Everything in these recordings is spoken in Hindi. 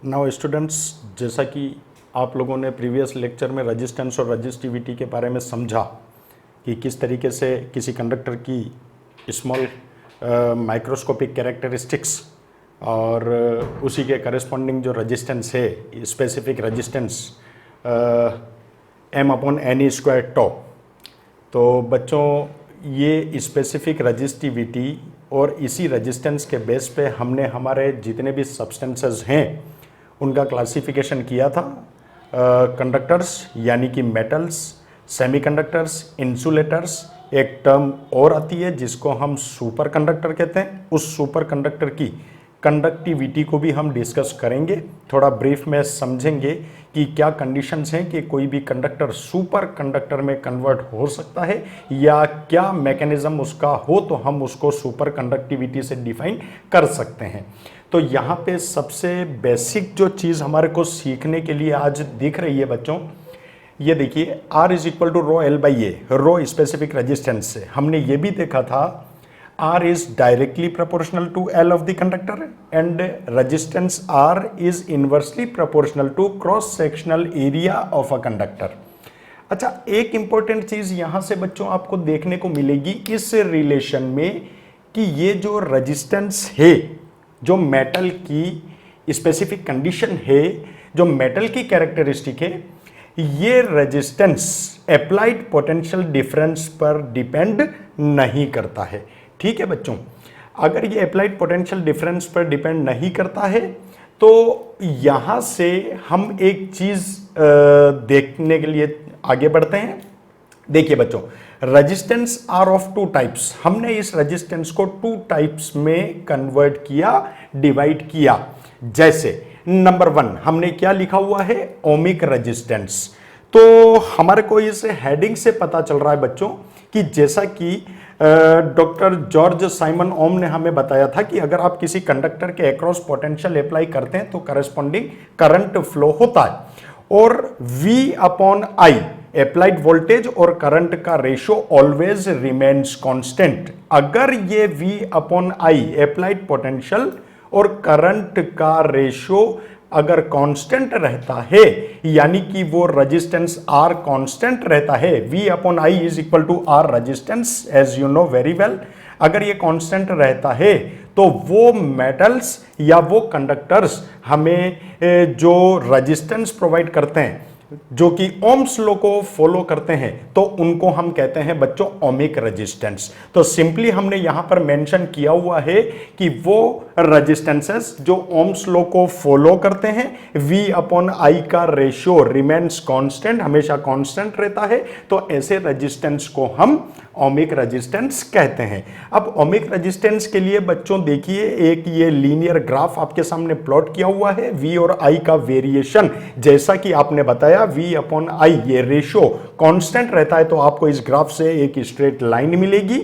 नाउ स्टूडेंट्स, जैसा कि आप लोगों ने प्रीवियस लेक्चर में रेजिस्टेंस और रेजिस्टिविटी के बारे में समझा कि किस तरीके से किसी कंडक्टर की स्मॉल माइक्रोस्कोपिक कैरेक्टरिस्टिक्स और उसी के करस्पॉन्डिंग जो रेजिस्टेंस है, स्पेसिफिक रेजिस्टेंस m/n² टॉ। तो बच्चों, ये स्पेसिफिक रेजिस्टिविटी और इसी रेजिस्टेंस के बेस पे हमने हमारे जितने भी सब्सटेंसेस हैं उनका क्लासिफिकेशन किया था। कंडक्टर्स यानी कि मेटल्स, सेमीकंडक्टर्स, इंसुलेटर्स, एक टर्म और आती है जिसको हम सुपर कंडक्टर कहते हैं। उस सुपर कंडक्टर की कंडक्टिविटी को भी हम डिस्कस करेंगे, थोड़ा ब्रीफ में समझेंगे कि क्या कंडीशंस हैं कि कोई भी कंडक्टर सुपर कंडक्टर में कन्वर्ट हो सकता है या क्या मैकेनिज्म उसका हो तो हम उसको सुपर कंडक्टिविटी से डिफाइन कर सकते हैं। तो यहाँ पे सबसे बेसिक जो चीज़ हमारे को सीखने के लिए आज दिख रही है बच्चों, ये देखिए R is equal to rho L/A, rho specific resistance से हमने ये भी देखा था R is directly proportional to L of the conductor and resistance R is inversely proportional to cross sectional area of a conductor। अच्छा, एक इंपॉर्टेंट चीज यहां से बच्चों आपको देखने को मिलेगी इस रिलेशन में कि ये जो रेजिस्टेंस है, जो मेटल की स्पेसिफिक कंडीशन है, जो मेटल की कैरेक्टरिस्टिक है, ये रेजिस्टेंस अप्लाइड पोटेंशियल डिफरेंस पर डिपेंड नहीं करता है। ठीक है बच्चों, अगर ये अप्लाइड पोटेंशियल डिफरेंस पर डिपेंड नहीं करता है तो यहां से हम एक चीज देखने के लिए आगे बढ़ते हैं। देखिए बच्चों, resistance R of two types. हमने इस रेजिस्टेंस को टू टाइप्स में कन्वर्ट किया, डिवाइड किया। जैसे नंबर 1 हमने क्या लिखा हुआ है, ओमिक रेजिस्टेंस। तो हमारे को इस हेडिंग से पता चल रहा है बच्चों कि जैसा कि डॉक्टर जॉर्ज साइमन ओम ने हमें बताया था कि अगर आप किसी कंडक्टर के अक्रॉस पोटेंशियल अप्लाई करते हैं तो करस्पॉन्डिंग करंट फ्लो होता है और V/I अप्लाइड वोल्टेज और करंट का रेशियो ऑलवेज रिमेन्स कांस्टेंट। अगर ये V/I अप्लाइड पोटेंशियल और करंट का रेशियो अगर कांस्टेंट रहता है, यानी कि वो रेजिस्टेंस R कांस्टेंट रहता है, V/I is equal to R resistance as you know very well. अगर ये कांस्टेंट रहता है तो वो मेटल्स या वो कंडक्टर्स हमें जो रेजिस्टेंस प्रोवाइड करते हैं, जो कि ओम्स लॉ को फॉलो करते हैं, तो उनको हम कहते हैं बच्चों ओमिक रेजिस्टेंस। तो सिंपली हमने यहां पर मेंशन किया हुआ है कि वो रेजिस्टेंसेस जो ओम्स लॉ को फॉलो करते हैं, V/I का रेशियो रिमेन्स कांस्टेंट, हमेशा कांस्टेंट रहता है, तो ऐसे रेजिस्टेंस को हम ओमिक रेजिस्टेंस कहते हैं। अब ओमिक रेजिस्टेंस के लिए बच्चों देखिए, एक ये लीनियर ग्राफ आपके सामने प्लॉट किया हुआ है। V और I का वेरिएशन, जैसा कि आपने बताया V/I ये रेशियो कांस्टेंट रहता है, तो आपको इस ग्राफ से एक स्ट्रेट लाइन मिलेगी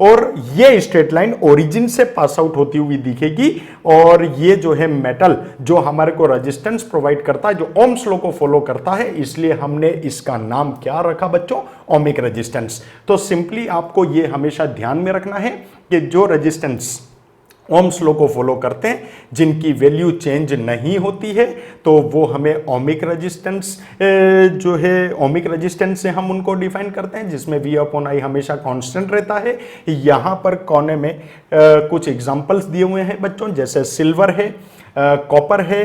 और ये स्ट्रेट लाइन ओरिजिन से पास आउट होती हुई दिखेगी और ये जो है मेटल जो हमारे को रेजिस्टेंस प्रोवाइड करता है, जो ओम्स लॉ को फॉलो करता है, इसलिए हमने इसका नाम क्या रखा बच्चों, ओमिक रेजिस्टेंस। तो सिंपली आपको ये हमेशा ध्यान में रखना है कि जो रेजिस्टेंस ओम्स लॉ को फॉलो करते हैं, जिनकी वैल्यू चेंज नहीं होती है, तो वो हमें ओमिक रेजिस्टेंस जो है, ओमिक रेजिस्टेंस से हम उनको डिफाइन करते हैं, जिसमें V/I हमेशा कांस्टेंट रहता है। यहाँ पर कोने में कुछ एग्जांपल्स दिए हुए हैं बच्चों, जैसे सिल्वर है, कॉपर है,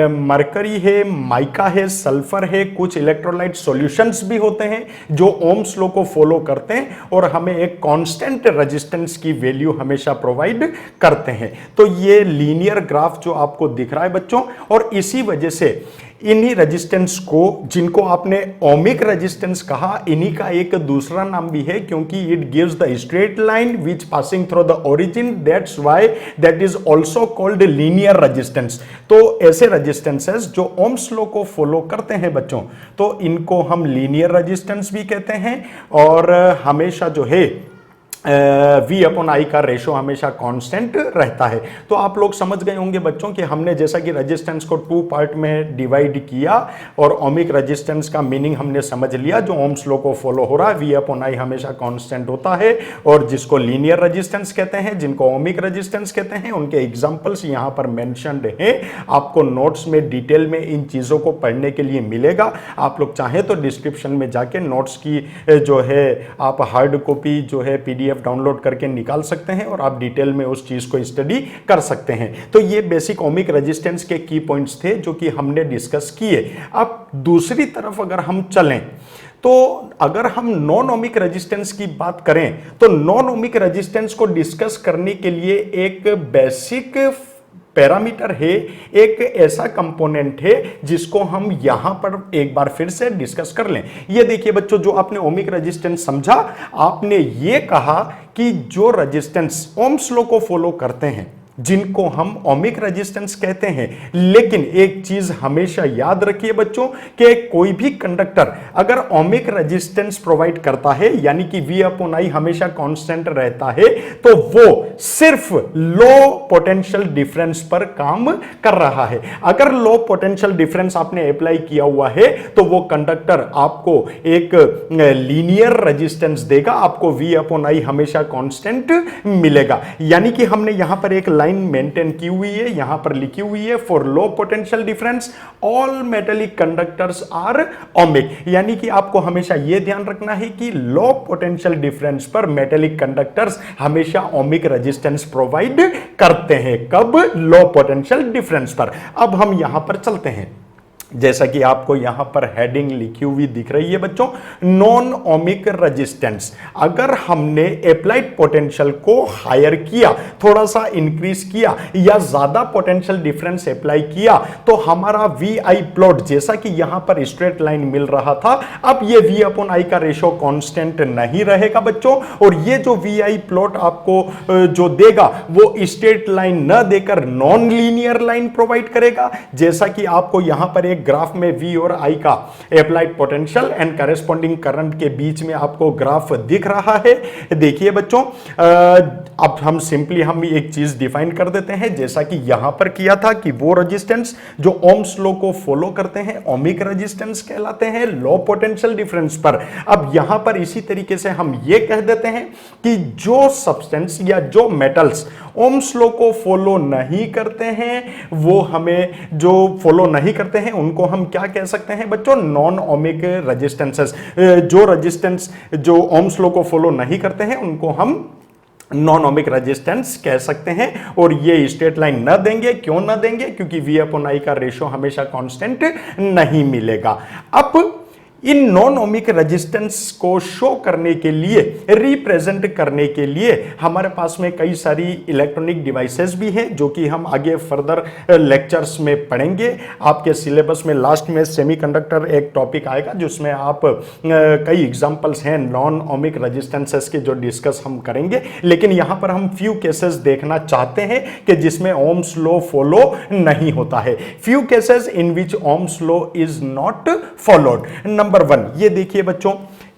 मरकरी है, माइका है, सल्फर है, कुछ इलेक्ट्रोलाइट सॉल्यूशंस भी होते हैं जो ओम्स लॉ को फॉलो करते हैं और हमें एक कांस्टेंट रेजिस्टेंस की वैल्यू हमेशा प्रोवाइड करते हैं। तो ये लीनियर ग्राफ जो आपको दिख रहा है बच्चों, और इसी वजह से इन्हीं रेजिस्टेंस को, जिनको आपने ओमिक रेजिस्टेंस कहा, इन्हीं का एक दूसरा नाम भी है, क्योंकि it gives the straight line which passing through the origin, that's why that is also called linear resistance. तो ऐसे रेजिस्टेंसेस जो ओम्स लॉ को फॉलो करते हैं बच्चों, तो इनको हम लीनियर रेजिस्टेंस भी कहते हैं और हमेशा जो है V अपॉन आई का रेशो हमेशा कांस्टेंट रहता है। तो आप लोग समझ गए होंगे बच्चों कि हमने जैसा कि रेजिस्टेंस को 2 पार्ट में डिवाइड किया और ओमिक रेजिस्टेंस का मीनिंग हमने समझ लिया। जो ओम्स लॉ को फॉलो हो रहा है, V अपॉन आई हमेशा कांस्टेंट होता है, और जिसको लीनियर रेजिस्टेंस कहते हैं, जिनको ओमिक रेजिस्टेंस कहते हैं, उनके एग्जांपल्स यहां पर मेंशन्ड हैं। आपको नोट्स में डिटेल में इन चीजों को पढ़ने के लिए मिलेगा। आप लोग चाहें तो डिस्क्रिप्शन में जाके नोट्स की जो है आप हार्ड कॉपी जो है PDF डाउनलोड करके निकाल सकते हैं और आप डिटेल में उस चीज को स्टडी कर सकते हैं। तो ये बेसिक ओमिक रेजिस्टेंस के की पॉइंट्स थे जो कि हमने डिस्कस किए। अब दूसरी तरफ अगर हम चलें तो अगर हम नॉन ओमिक रेजिस्टेंस की बात करें तो नॉन ओमिक रेजिस्टेंस को डिस्कस करने के लिए एक बेसिक पैरामीटर है, एक ऐसा कंपोनेंट है जिसको हम यहां पर एक बार फिर से डिस्कस कर लें। ये देखिए बच्चों, जो आपने ओमिक रेजिस्टेंस समझा, आपने ये कहा कि जो रेजिस्टेंस ओम्स लॉ को फॉलो करते हैं, जिनको हम ओमिक रेजिस्टेंस कहते हैं। लेकिन एक चीज हमेशा याद रखिए बच्चों कि कोई भी कंडक्टर अगर ओमिक रेजिस्टेंस प्रोवाइड करता है, यानी कि V अपॉन आई हमेशा कांस्टेंट रहता है, तो वो सिर्फ लो पोटेंशियल डिफरेंस पर काम कर रहा है। अगर लो पोटेंशियल डिफरेंस आपने अप्लाई किया हुआ है तो वो कंडक्टर आपको एक लीनियर रेजिस्टेंस देगा, आपको V अपॉन आई हमेशा कांस्टेंट मिलेगा। यानी कि हमने यहां पर एक लाइन मेंटेन की हुई है, यहां पर लिखी हुई है, for low potential difference all metallic conductors are ohmic. यानी कि आपको हमेशा यह ध्यान रखना है कि लो पोटेंशियल डिफरेंस पर मेटेलिक कंडक्टर्स हमेशा ओमिक रेजिस्टेंस प्रोवाइड करते हैं। कब? लो पोटेंशियल डिफरेंस पर। अब हम यहां पर चलते हैं, जैसा कि आपको यहां पर हेडिंग लिखी हुई दिख रही है बच्चों, नॉन ओमिक रेजिस्टेंस। अगर हमने अप्लाइड पोटेंशियल को हायर किया, थोड़ा सा इंक्रीज किया या ज्यादा पोटेंशियल डिफरेंस अप्लाई किया, तो हमारा VI प्लॉट जैसा कि यहां पर स्ट्रेट लाइन मिल रहा था, अब ये V अपॉन आई का रेशो कांस्टेंट नहीं रहेगा बच्चों। और ये जो VI प्लॉट आपको जो देगा वो स्ट्रेट लाइन न देकर नॉन लीनियर लाइन प्रोवाइड करेगा। जैसा कि आपको यहां पर एक ग्राफ में V और I का applied potential and corresponding current के बीच में आपको ग्राफ दिख रहा है। देखिए बच्चों, अब हम सिंपली हम एक चीज डिफाइन कर देते हैं, जैसा कि यहां पर किया था कि वो रेजिस्टेंस जो ओम्स लॉ को फॉलो करते हैं ओमिक रेजिस्टेंस कहलाते हैं लो पोटेंशियल डिफरेंस पर। अब यहां पर इसी तरीके से हम ये कह देते हैं कि जो सब्सटेंस या जो मेटल्स ओम्स लॉ को फॉलो नहीं करते हैं, वो हमें जो फॉलो नहीं करते हैं उनको हम क्या कह सकते हैं बच्चों? Non ohmic resistances. जो रेजिस्टेंस जो ओम्स लॉ को फॉलो नहीं करते हैं उनको हम नॉन ओमिक रेजिस्टेंस कह सकते हैं। और ये स्ट्रेट लाइन न देंगे। क्यों न देंगे? क्योंकि V अपॉन आई का रेशो हमेशा कांस्टेंट नहीं मिलेगा। अब इन नॉन ओमिक रेजिस्टेंस को शो करने के लिए, रिप्रेजेंट करने के लिए हमारे पास में कई सारी इलेक्ट्रॉनिक डिवाइसेस भी हैं जो कि हम आगे फर्दर लेक्चर्स में पढ़ेंगे। आपके सिलेबस में लास्ट में सेमीकंडक्टर एक टॉपिक आएगा जिसमें आप कई एग्जांपल्स हैं नॉन ओमिक रेजिस्टेंसेस के जो डिस्कस हम करेंगे। लेकिन यहां पर हम फ्यू केसेस देखना चाहते हैं कि जिसमें ओम्स लॉ फॉलो नहीं होता है। Few cases in which Ohm's law is not followed. Number 1, ये देखिए बच्चों,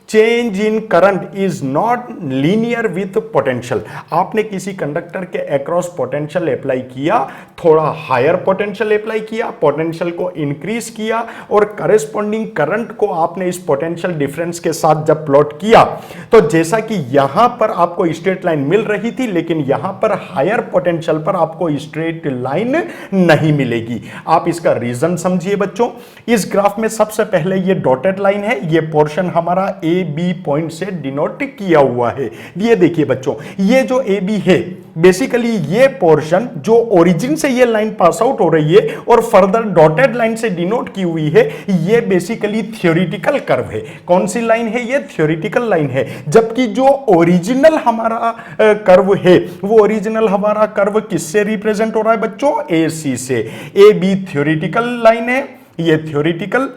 change in current is not linear with potential. आपने किसी कंडक्टर के अक्रॉस पोटेंशियल अप्लाई किया, थोड़ा हायर पोटेंशियल अप्लाई किया, पोटेंशियल को इंक्रीज किया और करेस्पॉन्डिंग करंट को आपने इस पोटेंशियल डिफरेंस के साथ जब प्लॉट किया, तो जैसा कि यहां पर आपको स्ट्रेट लाइन मिल रही थी, लेकिन यहां पर हायर पोटेंशियल पर आपको स्ट्रेट लाइन नहीं मिलेगी। आप इसका रीजन समझिए बच्चों। इस ग्राफ में सबसे पहले ये डॉटेड लाइन है, ये पोर्शन हमारा AB पॉइंट से डिनोट किया हुआ है। ये देखिए बच्चों, ये जो AB है, बेसिकली ये पोर्शन जो ओरिजिन से ये लाइन पास आउट हो रही है और फर्दर डॉटेड लाइन से डिनोट की हुई है, ये बेसिकली थ्योरेटिकल कर्व है। कौन सी लाइन है? ये थ्योरेटिकल लाइन है। जबकि जो ओरिजिनल हमारा कर्व है, वो ओरिजिनल हमारा कर्व किससे रिप्रेजेंट हो रहा है बच्चों? AC से। AB थ्योरेटिकल लाइन है, ये थ्योरेटिकल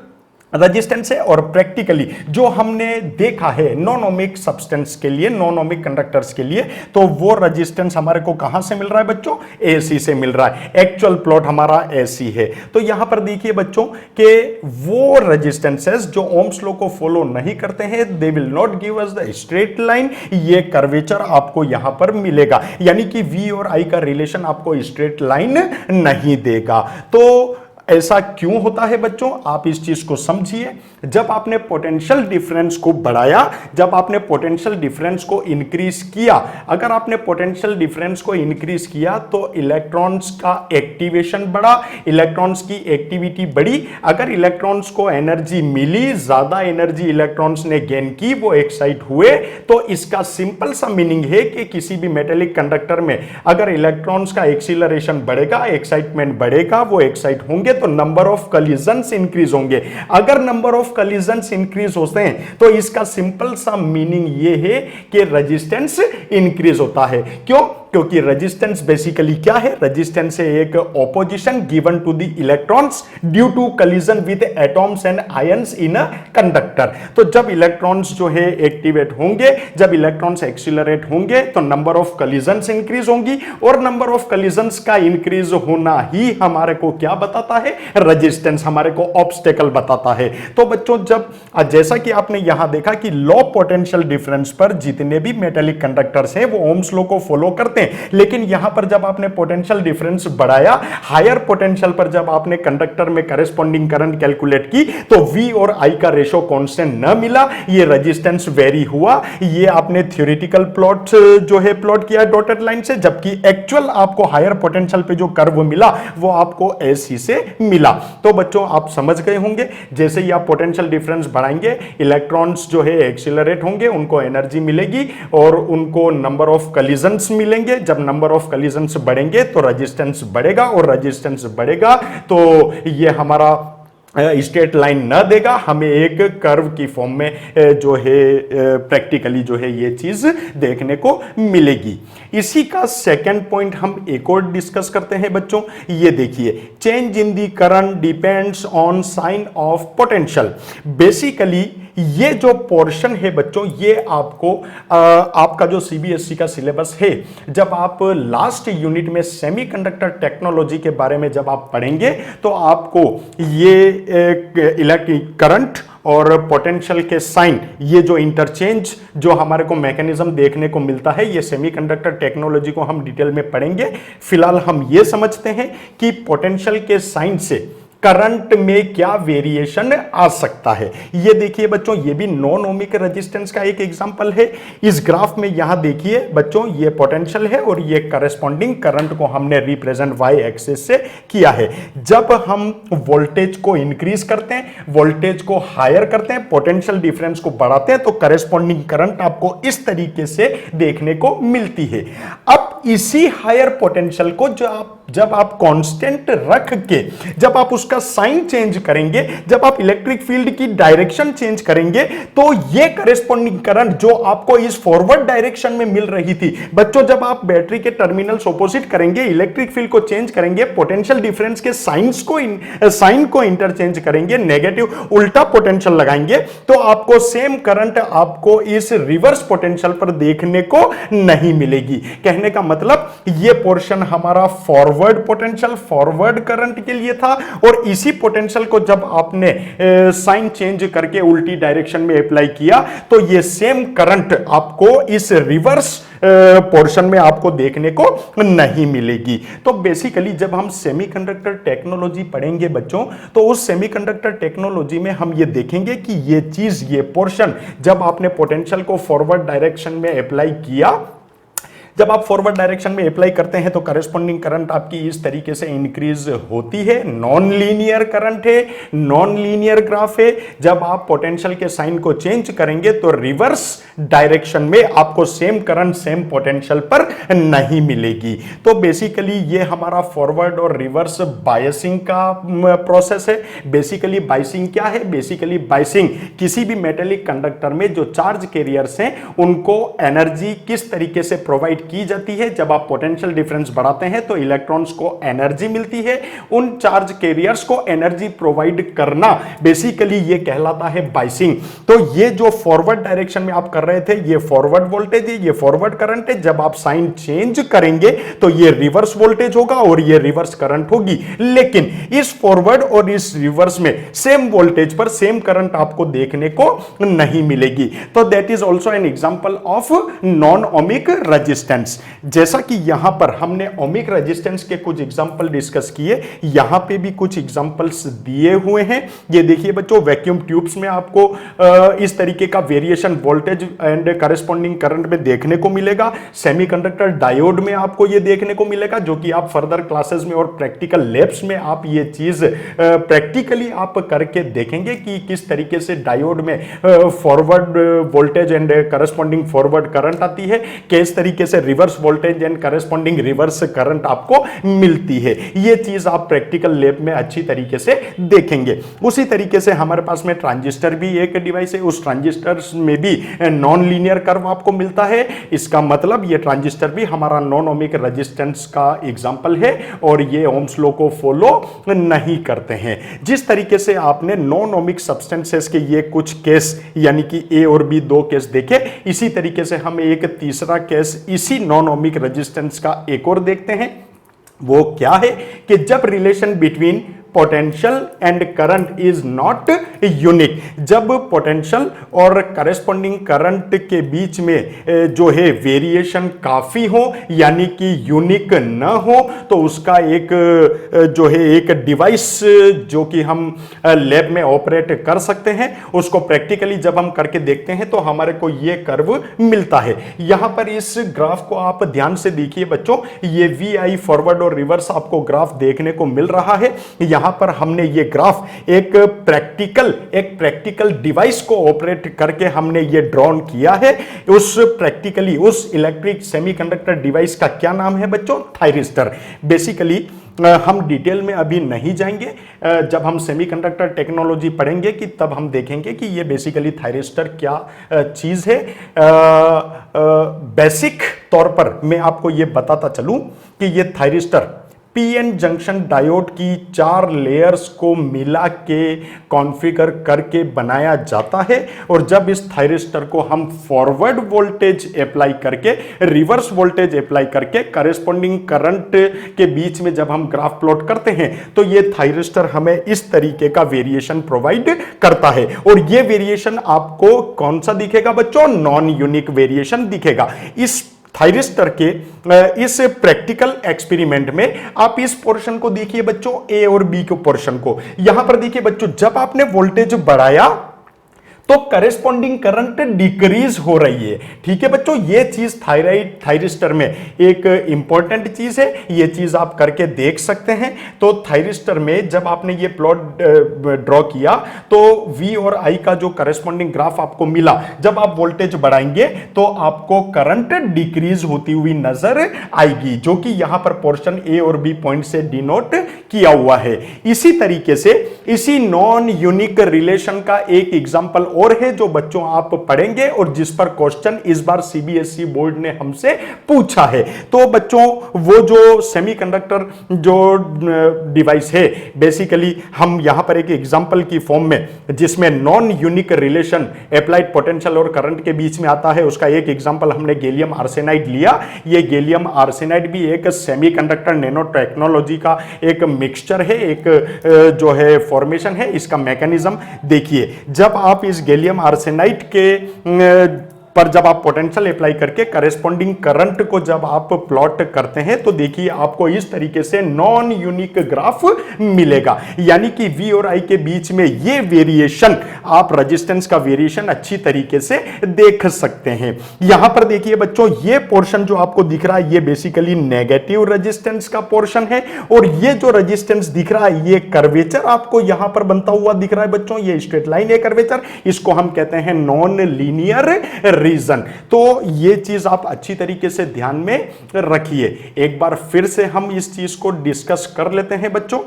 रेजिस्टेंस है। और प्रैक्टिकली जो हमने देखा है नॉन ओमिक सब्सटेंस के लिए, नॉन ओमिक कंडक्टर्स के लिए, तो वो रेजिस्टेंस हमारे को कहां से मिल रहा है बच्चों? एसी से मिल रहा है। एक्चुअल प्लॉट हमारा एसी है। तो यहां पर देखिए बच्चों कि वो रेजिस्टेंसेस जो ओम्स लॉ को फॉलो नहीं करते हैं, they will not give us the straight line, ये कर्वेचर आपको यहां पर मिलेगा, यानी कि V और I का रिलेशन आपको स्ट्रेट लाइन नहीं देगा। तो ऐसा क्यों होता है बच्चों? आप इस चीज को समझिए। जब आपने पोटेंशियल डिफरेंस को बढ़ाया, जब आपने पोटेंशियल डिफरेंस को इंक्रीज किया, अगर आपने पोटेंशियल डिफरेंस को इंक्रीज किया तो इलेक्ट्रॉन्स का एक्टिवेशन बढ़ा, इलेक्ट्रॉन्स की एक्टिविटी बढ़ी। अगर इलेक्ट्रॉन्स को एनर्जी मिली, ज्यादा एनर्जी इलेक्ट्रॉन्स ने गेन की, वो एक्साइट हुए, तो इसका सिंपल सा मीनिंग है कि किसी भी मेटेलिक कंडक्टर में अगर इलेक्ट्रॉन्स का एक्सीलरेशन बढ़ेगा, एक्साइटमेंट बढ़ेगा, वो एक्साइट होंगे तो नंबर ऑफ कॉलिजन्स इंक्रीज होंगे। अगर नंबर ऑफ कॉलिजन्स इंक्रीज होते हैं तो इसका सिंपल सा मीनिंग ये है कि रेजिस्टेंस इंक्रीज होता है। क्यों? क्योंकि रेजिस्टेंस बेसिकली क्या है? रेजिस्टेंस है एक opposition given to the electrons due to collision with atoms and ions in a conductor. तो जब इलेक्ट्रॉन्स जो है एक्टिवेट होंगे, जब इलेक्ट्रॉन्स एक्सीलरेट होंगे तो नंबर ऑफ कॉलिजन्स इंक्रीज होंगी, और नंबर ऑफ कॉलिजन्स का इंक्रीज होना ही हमारे को क्या बताता है? रेजिस्टेंस, हमारे को ऑब्स्टेकल बताता है। तो बच्चों जब जैसा कि आपने यहां देखा कि लो पोटेंशियल डिफरेंस पर जितने भी मेटेलिक कंडक्टर्स हैं वो ओम्स लॉ को फॉलो करते हैं, लेकिन यहां पर जब आपने पोटेंशियल डिफरेंस बढ़ाया, हायर पोटेंशियल पर जब आपने कंडक्टर में करेस्पॉन्डिंग करंट कैलकुलेट की, तो V और I का रेशो कांस्टेंट न मिला, ये रेजिस्टेंस वेरी हुआ। ये आपने थ्योरेटिकल प्लॉट जो है प्लॉट किया डॉटेड लाइन से, जबकि एक्चुअल आपको हायर पोटेंशियल पे जो कर्व मिला वो आपको AC से मिला। तो बच्चों आप समझ गए होंगे, जैसे ही आप पोटेंशियल डिफरेंस बढ़ाएंगे, इलेक्ट्रॉन्स जो है एक्सीलरेट होंगे, उनको एनर्जी मिलेगी और उनको नंबर ऑफ कॉलिजन्स मिलेंगे। जब नंबर ऑफ कॉलिजन्स बढ़ेंगे तो रेजिस्टेंस बढ़ेगा, और रेजिस्टेंस बढ़ेगा तो ये हमारा स्ट्रेट लाइन न देगा, हमें एक कर्व की फॉर्म में जो है प्रैक्टिकली जो है ये चीज देखने को मिलेगी। इसी का सेकंड पॉइंट हम एक और डिस्कस करते हैं बच्चों। ये देखिए, change in the current depends on sign of potential. Basically ये जो पोर्शन है बच्चों, ये आपको आपका जो CBSE का सिलेबस है, जब आप लास्ट यूनिट में सेमीकंडक्टर टेक्नोलॉजी के बारे में जब आप पढ़ेंगे तो आपको ये इलेक्ट्रिक करंट और पोटेंशियल के साइन, ये जो इंटरचेंज जो हमारे को मैकेनिज्म देखने को मिलता है, ये सेमीकंडक्टर टेक्नोलॉजी को हम डिटेल में पढ़ेंगे। फिलहाल हम ये समझते हैं कि पोटेंशियल के साइन से करंट में क्या वेरिएशन आ सकता है। ये देखिए बच्चों, ये भी नॉन ओमिक रेजिस्टेंस का एक एग्जांपल है। इस ग्राफ में यहां देखिए बच्चों, ये पोटेंशियल है और ये करस्पॉन्डिंग करंट को हमने रिप्रेजेंट वाई एक्सिस से किया है। जब हम वोल्टेज को इंक्रीज करते हैं, वोल्टेज को हायर करते हैं, पोटेंशियल डिफरेंस को बढ़ाते हैं, तो करस्पॉन्डिंग करंट आपको इस तरीके से देखने को मिलती है। अब इसी हायर पोटेंशियल को जब आप कांस्टेंट रख के जब आप उसका साइन चेंज करेंगे, जब आप इलेक्ट्रिक फील्ड की डायरेक्शन चेंज करेंगे, तो ये करस्पॉन्डिंग करंट जो आपको इस फॉरवर्ड डायरेक्शन में मिल रही थी बच्चों, जब आप बैटरी के टर्मिनल्स ऑपोजिट करेंगे, इलेक्ट्रिक फील्ड को चेंज करेंगे, पोटेंशियल डिफरेंस के साइन को इंटरचेंज करेंगे, नेगेटिव उल्टा पोटेंशियल लगाएंगे, तो आपको सेम करंट आपको इस रिवर्स पोटेंशियल पर देखने को नहीं मिलेगी। कहने का मतलब ये पोर्शन हमारा फॉरवर्ड पोटेंशियल, फॉरवर्ड करंट के लिए था, और इसी पोटेंशियल को जब आपने साइन चेंज करके उल्टी डायरेक्शन में अप्लाई किया, तो ये सेम करंट आपको इस रिवर्स पोर्शन में आपको देखने को नहीं मिलेगी। तो बेसिकली जब हम सेमीकंडक्टर टेक्नोलॉजी पढ़ेंगे बच्चों, तो उस सेमीकंडक्टर टेक्नोलॉजी में हम ये देखेंगे कि ये चीज, ये पोर्शन जब आपने पोटेंशियल को फॉरवर्ड डायरेक्शन में अप्लाई किया, जब आप फॉरवर्ड डायरेक्शन में अप्लाई करते हैं तो करस्पॉन्डिंग करंट आपकी इस तरीके से इंक्रीज होती है। नॉन लीनियर करंट है, नॉन लीनियर ग्राफ है। जब आप पोटेंशियल के साइन को चेंज करेंगे तो रिवर्स डायरेक्शन में आपको सेम करंट सेम पोटेंशियल पर नहीं मिलेगी। तो बेसिकली ये हमारा फॉरवर्ड और रिवर्स बायसिंग का प्रोसेस है। बेसिकली बायसिंग क्या है? बेसिकली बायसिंग किसी भी मेटेलिक कंडक्टर में जो चार्ज कैरियर्स हैं उनको एनर्जी किस तरीके से प्रोवाइड की जाती है। जब आप पोटेंशियल डिफरेंस बढ़ाते हैं तो इलेक्ट्रॉन्स को एनर्जी मिलती है, उन चार्ज कैरियर्स को एनर्जी प्रोवाइड करना बेसिकली ये कहलाता है बाइसिंग। तो ये जो फॉरवर्ड डायरेक्शन में आप कर रहे थे ये फॉरवर्ड वोल्टेज है, ये फॉरवर्ड करंट है। जब आप साइन चेंज करेंगे तो ये रिवर्स वोल्टेज होगा और ये रिवर्स करंट होगी। लेकिन इस फॉरवर्ड और इस रिवर्स में सेम वोल्टेज पर सेम करंट आपको देखने को नहीं मिलेगी। तो that is also an example of non ohmic resistance. जैसा कि यहां पर हमने ओमिक रेजिस्टेंस के कुछ एग्जांपल डिस्कस किए, यहां पे भी कुछ एग्जांपल्स दिए हुए हैं। ये देखिए बच्चों, वैक्यूम ट्यूब्स में आपको इस तरीके का variation voltage and corresponding current में देखने को मिलेगा। सेमीकंडक्टर डायोड में आपको ये देखने को मिलेगा, जो कि आप फर्दर क्लासेस में और प्रैक्टिकल लैब्स में आप ये चीज प्रैक्टिकली आप करके देखेंगे कि किस तरीके से डायोड में forward voltage and corresponding forward current आती है, किस तरीके से reverse voltage and corresponding reverse current आपको मिलती है। ये चीज आप प्रैक्टिकल लैब में अच्छी तरीके से देखेंगे। उसी तरीके से हमारे पास में ट्रांजिस्टर भी एक डिवाइस है, उस ट्रांजिस्टर में भी नॉन लीनियर कर्व आपको मिलता है। इसका मतलब ये ट्रांजिस्टर भी हमारा नॉन ओमिक रेजिस्टेंस का एग्जांपल है और ये ओम्स लॉ को फॉलो नहीं करते हैं। जिस तरीके से आपने नॉन ओमिक सब्सटेंसेस के ये कुछ केस यानी कि ए और बी दो केस देखे, इसी तरीके से हम एक तीसरा केस इसी नॉन ओमिक रेजिस्टेंस का एक और देखते हैं। वो क्या है कि जब relation between potential and current is not unique, जब पोटेंशियल और करस्पॉन्डिंग करंट के बीच में जो है वेरिएशन काफी हो यानी कि यूनिक न हो, तो उसका एक जो है एक डिवाइस जो कि हम लैब में ऑपरेट कर सकते हैं, उसको प्रैक्टिकली जब हम करके देखते हैं तो हमारे को ये कर्व मिलता है। यहां पर इस ग्राफ को आप ध्यान से देखिए बच्चों, ये वी आई फॉरवर्ड और रिवर्स आपको ग्राफ देखने को मिल रहा है। यहां पर हमने ये ग्राफ एक प्रैक्टिकल डिवाइस को ऑपरेट करके हमने ये ड्रॉन किया है। उस इलेक्ट्रिक सेमीकंडक्टर डिवाइस का क्या नाम है बच्चों? थायरिस्टर। बेसिकली हम डिटेल में अभी नहीं जाएंगे, जब हम सेमीकंडक्टर टेक्नोलॉजी पढ़ेंगे कि तब हम देखेंगे कि ये बेसिकली थायरिस्टर क्या चीज है। बेसिक तौर पर मैं आपको ये बताता चलूं कि ये थायरिस्टर पीएन जंक्शन डायोड की 4 लेयर्स को मिला के कॉन्फ़िगर करके बनाया जाता है। और जब इस थायरिस्टर को हम फॉरवर्ड वोल्टेज अप्लाई करके रिवर्स वोल्टेज अप्लाई करके करस्पॉन्डिंग करंट के बीच में जब हम ग्राफ प्लॉट करते हैं तो ये थायरिस्टर हमें इस तरीके का वेरिएशन प्रोवाइड करता है। और ये वेरिएशन आपको कौन सा दिखेगा बच्चों? नॉन यूनिक वेरिएशन दिखेगा। इस थायरिस्टर के इस प्रैक्टिकल एक्सपेरिमेंट में आप इस पोर्शन को देखिए बच्चों, ए और बी के पोर्शन को। यहां पर देखिए बच्चों, जब आपने वोल्टेज बढ़ाया तो करेस्पॉन्डिंग करंट डिक्रीज हो रही है। ठीक है बच्चों, ये चीज थायरिस्टर में एक इंपॉर्टेंट चीज है, ये चीज आप करके देख सकते हैं। तो थायरिस्टर में जब आपने ये प्लॉट ड्रॉ किया तो V और I का जो करेस्पॉन्डिंग ग्राफ आपको मिला, जब आप वोल्टेज बढ़ाएंगे तो आपको करंट डिक्रीज होती हुई नजर आएगी, जो कि यहां पर पोर्शन A और B पॉइंट से डिनोट किया हुआ है। इसी तरीके से इसी नॉन यूनिक रिलेशन का एक एग्जांपल और है जो बच्चों आप पढ़ेंगे और जिस पर क्वेश्चन इस बार सीबीएसई बोर्ड ने हमसे पूछा है। तो बच्चों, वो जो सेमीकंडक्टर जो डिवाइस है, बेसिकली हम यहां पर एक एग्जांपल की फॉर्म में जिसमें non unique relation applied potential और करंट के बीच में आता है, उसका एक एग्जांपल हमने गैलियम आर्सेनाइड लिया। ये गैलियम आर्सेनाइड भी एक सेमीकंडक्टर नैनो टेक्नोलॉजी का एक मिक्सचर है, एक जो है फॉर्मेशन है। इसका मैकेनिज्म देखिए, जब आप इस गैलियम आर्सेनाइड के पर जब आप पोटेंशियल अप्लाई करके करेस्पॉन्डिंग करंट को जब आप प्लॉट करते हैं तो देखिए आपको इस तरीके से नॉन यूनिक ग्राफ मिलेगा, यानी कि V और I के बीच में ये वेरिएशन, आप रेजिस्टेंस का वेरिएशन अच्छी तरीके से देख सकते हैं। यहां पर देखिए बच्चों, ये पोर्शन जो आपको दिख रहा है ये बेसिकली नेगेटिव रेजिस्टेंस का पोर्शन है, और ये जो रेजिस्टेंस दिख रहा है ये कर्वेचर आपको यहां पर बनता हुआ दिख रहा है बच्चों, ये स्ट्रेट लाइन है कर्वेचर, इसको हम कहते हैं नॉन लीनियर रीजन। तो ये चीज आप अच्छी तरीके से ध्यान में रखिए। एक बार फिर से हम इस चीज को डिस्कस कर लेते हैं बच्चों।